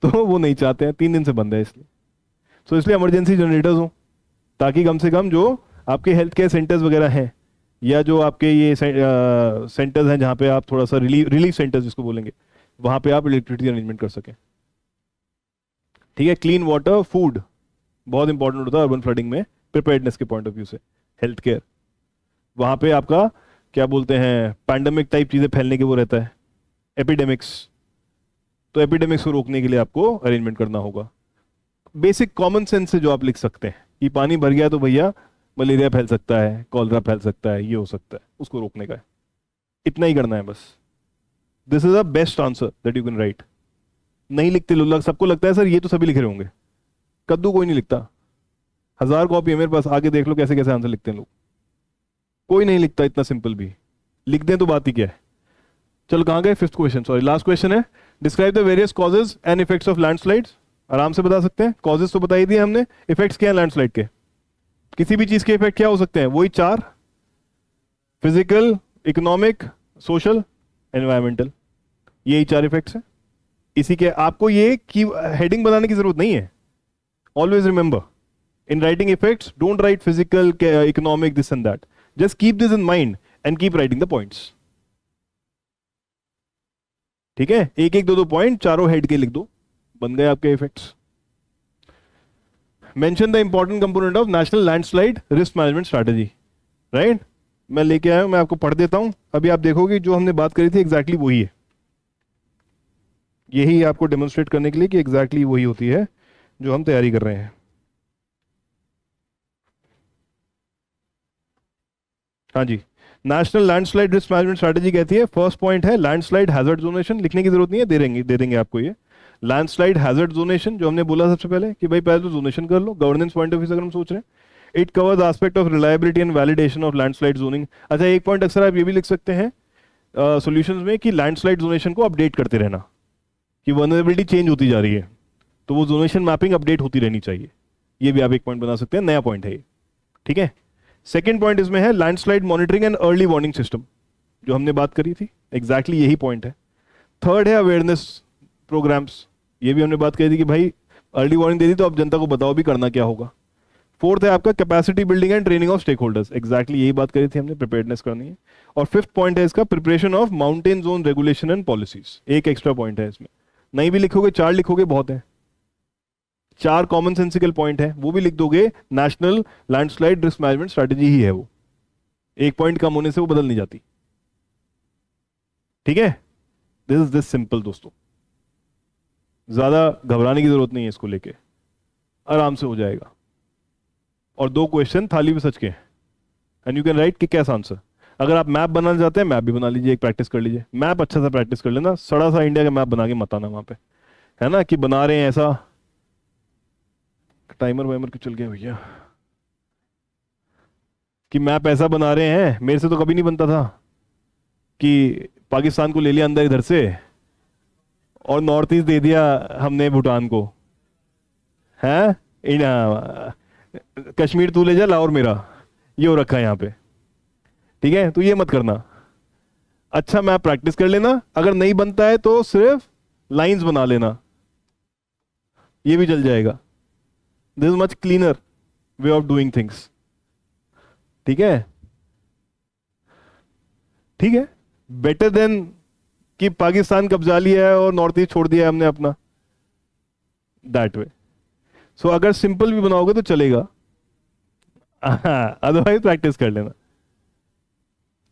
तो वो नहीं चाहते हैं, 3 दिन से बंद है इसलिए। तो इसलिए इमरजेंसी जनरेटर्स हो, ताकि कम से कम जो आपके हेल्थ केयर सेंटर्स वगैरह हैं, या जो आपके ये सेंटर्स हैं जहाँ पे आप थोड़ा सा रिलीफ सेंटर्स जिसको बोलेंगे, वहाँ पे आप इलेक्ट्रिसिटी अरेंजमेंट कर सकें। ठीक है, क्लीन वाटर, फूड बहुत इंपॉर्टेंट होता है अर्बन फ्लडिंग में, प्रिपेयर्डनेस के पॉइंट ऑफ व्यू से। हेल्थ केयर, वहाँ पे आपका क्या बोलते हैं, पैंडेमिक टाइप चीज़ें फैलने के वो रहता है, एपिडेमिक्स, तो एपिडेमिक्स को रोकने के लिए आपको अरेंजमेंट करना होगा। बेसिक कॉमन सेंस से जो आप लिख सकते हैं कि पानी भर गया तो भैया मलेरिया फैल सकता है, कॉलरा फैल सकता है, ये हो सकता है, उसको रोकने का है। इतना ही करना है बस। This is the best answer that you can right. नहीं लिखते लोग, सबको लगता है सर ये तो सभी लिख रहे होंगे, कद्दू कोई नहीं लिखता। 1000 कॉपी है मेरे पास, आगे देख लो कैसे कैसे आंसर लिखते हैं लोग। कोई नहीं लिखता इतना सिंपल भी, लिख दें तो बात ही क्या है। चलो कहाँ गए, 5th question, sorry last question है। Describe the various causes and effects of landslides. आराम से बता सकते हैं, कॉजेज तो बता ही दिए हमने, इफेक्ट्स क्या है लैंडस्लाइड के। किसी भी चीज के इफेक्ट क्या हो सकते हैं, वही 4, फिजिकल, इकोनॉमिक, सोशल, एनवायरमेंटल, यही 4 इफेक्ट्स हैं। इसी के आपको ये की हेडिंग बनाने की जरूरत नहीं है। Always remember, in writing effects don't write physical, economic, this and that, just keep this in mind and keep writing the points. ठीक है, एक एक 2-2 पॉइंट चारों हेड के लिख दो, बन गए आपके effects. Mention the important component of national landslide risk management strategy. Right, मैं लेके आया हूं, मैं आपको पढ़ देता हूं। अभी आप देखोगे जो हमने बात करी थी एग्जैक्टली वही है। यही आपको डेमोन्स्ट्रेट करने के लिए कि एग्जैक्टली वही होती है जो हम तैयारी कर रहे हैं। हाँ जी, national landslide risk management strategy कहती है, फर्स्ट पॉइंट है लैंडस्लाइड हैजर्ड जोनेशन। लिखने की जरूरत नहीं है, दे देंगे आपको ये लैंडस्लाइड हैजर्ड जोनेशन, जो हमने बोला सबसे पहले कि भाई पहले तो जोनेशन कर लो, गवर्नेंस पॉइंट ऑफ व्यू से अगर हम सोच रहे हैं। It covers aspect of reliability and validation of landslide zoning. अच्छा, एक पॉइंट अक्सर आप ये भी लिख सकते हैं सॉल्यूशंस में कि लैंडस्लाइड जोनेशन को अपडेट करते रहना, कि वनरेबिलिटी चेंज होती जा रही है, तो वो जोनेशन मैपिंग अपडेट होती रहनी चाहिए। ये भी आप एक पॉइंट बना सकते हैं, नया पॉइंट है ये। ठीक है, सेकेंड पॉइंट इसमें है landslide monitoring and early warning system, जो हमने बात करी थी, एग्जैक्टली यही पॉइंट है। थर्ड है अवेयरनेस प्रोग्राम्स, ये भी हमने बात करी थी कि भाई अर्ली वार्निंग दे दी तो अब जनता को बताओ भी करना क्या होगा। फोर्थ है आपका capacity building and training of stakeholders, exactly यही बात करी थी हमने, प्रिपेयर्डनेस करनी है। और फिफ्थ पॉइंट है इसका preparation of mountain zone regulation and policies, एक एक्स्ट्रा पॉइंट है इसमें। नहीं भी लिखोगे, 4 लिखोगे बहुत है, 4 कॉमन सेंसिकल पॉइंट है, वो भी लिख दोगे, national landslide risk management strategy ही है वो। एक पॉइंट कम होने से वो बदल नहीं जाती। ठीक है, दिस इज दिस सिंपल दोस्तों, ज्यादा घबराने की जरूरत नहीं है इसको लेके, आराम से हो जाएगा। और 2 क्वेश्चन थाली पे सच के हैं, and you can right kick S answer. अगर आप मैप बनाना चाहते हैं मैप भी बना लीजिए, एक प्रैक्टिस कर लीजिए, मैप अच्छा सा प्रैक्टिस कर लेना, सड़ा सा इंडिया का मैप बना के मत आना वहां पे, है ना, कि बना रहे हैं ऐसा। टाइमर वाइमर क्यों चल गया भैया, कि मैप ऐसा बना रहे हैं, मेरे से तो कभी नहीं बनता था कि पाकिस्तान को ले लिया अंदर इधर से और नॉर्थ ईस्ट दे दिया हमने भूटान को, है इन कश्मीर तू ले जा, लाहौर मेरा, ये हो रखा है यहाँ पे। ठीक है, तो ये मत करना, अच्छा मैप प्रैक्टिस कर लेना, अगर नहीं बनता है तो सिर्फ लाइंस बना लेना, ये भी चल जाएगा। This is much cleaner way of doing things. ठीक है, ठीक है, बेटर देन कि पाकिस्तान कब्जा लिया है और नॉर्थ ईस्ट छोड़ दिया है हमने अपना, दैट वे। सो अगर सिंपल भी बनाओगे तो चलेगा, अदरवाइज प्रैक्टिस कर लेना,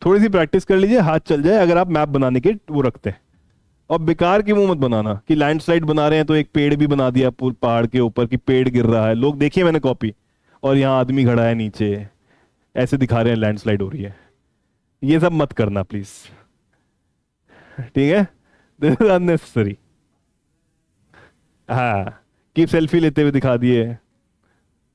थोड़ी सी प्रैक्टिस कर लीजिए, हाथ चल जाए अगर आप मैप बनाने के वो रखते हैं। और बेकार की मुंह मत बनाना कि लैंडस्लाइड बना रहे हैं तो एक पेड़ भी बना दिया पहाड़ के ऊपर कि पेड़ गिर रहा है, लोग देखिए मैंने कॉपी, और यहाँ आदमी खड़ा है नीचे, ऐसे दिखा रहे हैं लैंडस्लाइड हो रही है, ये सब मत करना प्लीज। ठीक है, दिस इज अननेसेसरी। हाँ, कि सेल्फी लेते हुए दिखा दिए,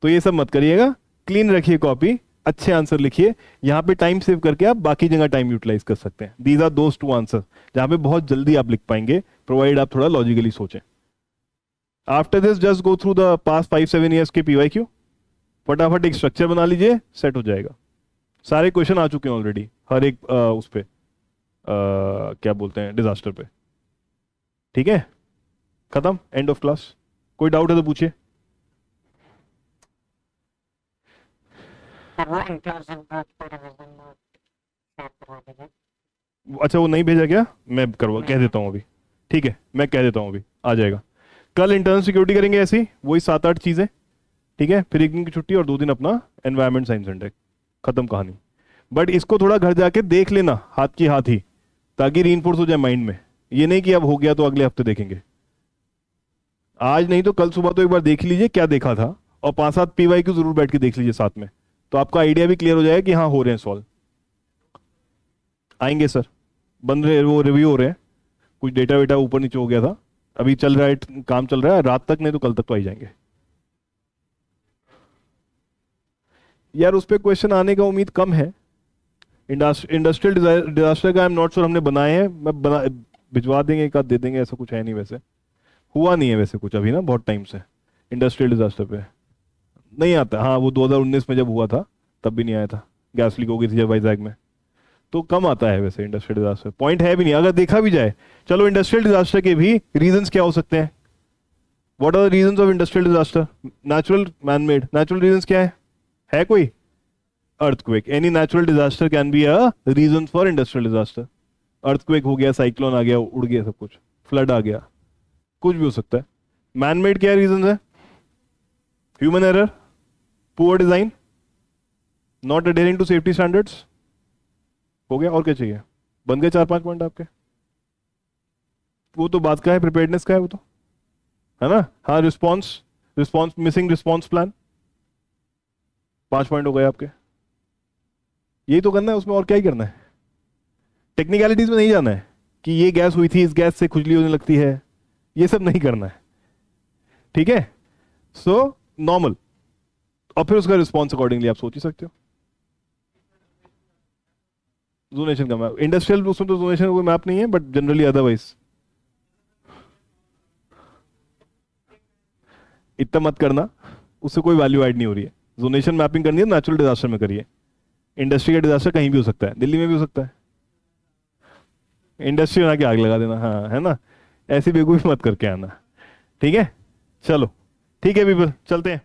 तो ये सब मत करिएगा, क्लीन रखिए कॉपी, अच्छे आंसर लिखिए, यहाँ पे टाइम सेव करके आप बाकी जगह टाइम यूटिलाइज कर सकते हैं। These are those to answer जहाँ पे बहुत जल्दी आप लिख पाएंगे, प्रोवाइड आप थोड़ा लॉजिकली सोचें। After this just go through the past 5-7 years के पीवाईक्यू, फटाफट एक स्ट्रक्चर बना लीजिए, सेट हो जाएगा। सारे क्वेश्चन आ चुके हैं ऑलरेडी, हर एक उस पे क्या बोलते हैं, डिजास्टर पे। ठीक है, खत्म, एंड ऑफ क्लास। कोई डाउट है तो पूछिए। सर वो इंक्लूसिव ग्रोथ का रिवीजन नोट शेयर करवा दीजिए। अच्छा, वो नहीं भेजा क्या, मैं करवा कह देता हूँ अभी। ठीक है, मैं कह देता हूँ अभी, आ जाएगा। कल इंटरनल सिक्योरिटी करेंगे ऐसी, वही 7-8 चीजें। ठीक है, फिर एक दिन की छुट्टी और 2 दिन अपना एनवायरमेंट साइंस इंडेक्स, खत्म कहानी। बट इसको थोड़ा घर जाके देख लेना हाथ की हाथ ही, ताकि रीइंफोर्स हो जाए माइंड में, ये नहीं कि अब हो गया तो अगले हफ्ते देखेंगे। आज नहीं तो कल सुबह तो एक बार देख लीजिए क्या देखा था, और 5-7 पीवाईक्यू जरूर बैठ के देख लीजिए साथ में, तो आपका आइडिया भी क्लियर हो जाएगा कि हाँ हो रहे हैं सॉल्व। आएंगे सर, बन रहे, वो रिव्यू हो रहे हैं, कुछ डेटा वेटा ऊपर नीचे हो गया था, अभी चल रहा है, काम चल रहा है, रात तक नहीं तो कल तक तो आ ही जाएंगे। यार उस पर क्वेश्चन आने का उम्मीद कम है। इंडस्ट्रियल डिजास्टर का आई एम नॉट श्योर, हमने बनाए हैं, मैं बना भिजवा देंगे, एक आध दे देंगे, ऐसा कुछ है नहीं, वैसे हुआ नहीं है वैसे कुछ अभी ना, बहुत टाइम से इंडस्ट्रियल डिजास्टर पे नहीं आता। हाँ, वो 2019 में जब हुआ था तब भी नहीं आया था, गैस लीक हो गई थी जब वाइजैक में, तो कम आता है वैसे इंडस्ट्रियल डिजास्टर, पॉइंट है भी नहीं अगर देखा भी जाए। चलो इंडस्ट्रियल डिजास्टर के भी रीजंस क्या हो सकते हैं, what are the reasons of industrial disaster, natural, manmade. Natural reasons क्या है कोई, earthquake, any natural disaster can be a reason for industrial disaster. Earthquake हो गया, साइक्लोन आ गया, उड़ गया सब कुछ, फ्लड आ गया, कुछ भी हो सकता है। मैन मेड क्या रीजन है, human error, poor design, not adhering to safety standards, हो गया। और क्या चाहिए, बन गए 4-5 पॉइंट आपके। वो तो बात का है, प्रिपेयर्डनेस का है वो तो, है ना। हाँ, response missing response plan, 5 point हो गए आपके। यही तो करना है उसमें, और क्या ही करना है, टेक्निकलिटीज में नहीं जाना है कि ये गैस हुई थी, इस गैस से खुजली होने लगती है, ये सब नहीं करना है। ठीक है, सो नॉर्मल, और फिर उसका रिस्पॉन्स अकॉर्डिंगली आप सोच ही सकते हो। जोनेशन का मैप, इंडस्ट्रियल उसमें तो जोनेशन कोई मैप नहीं है, बट जनरली अदरवाइज इतना मत करना, उससे कोई वैल्यू ऐड नहीं हो रही है। जोनेशन मैपिंग करनी है नेचुरल डिजास्टर में करिए, इंडस्ट्री का डिजास्टर कहीं भी हो सकता है, दिल्ली में भी हो सकता है, इंडस्ट्री में आके आग लगा देना, हाँ है ना, ऐसी बेवकूफी मत करके आना। ठीक है, चलो ठीक है पीपल, चलते हैं।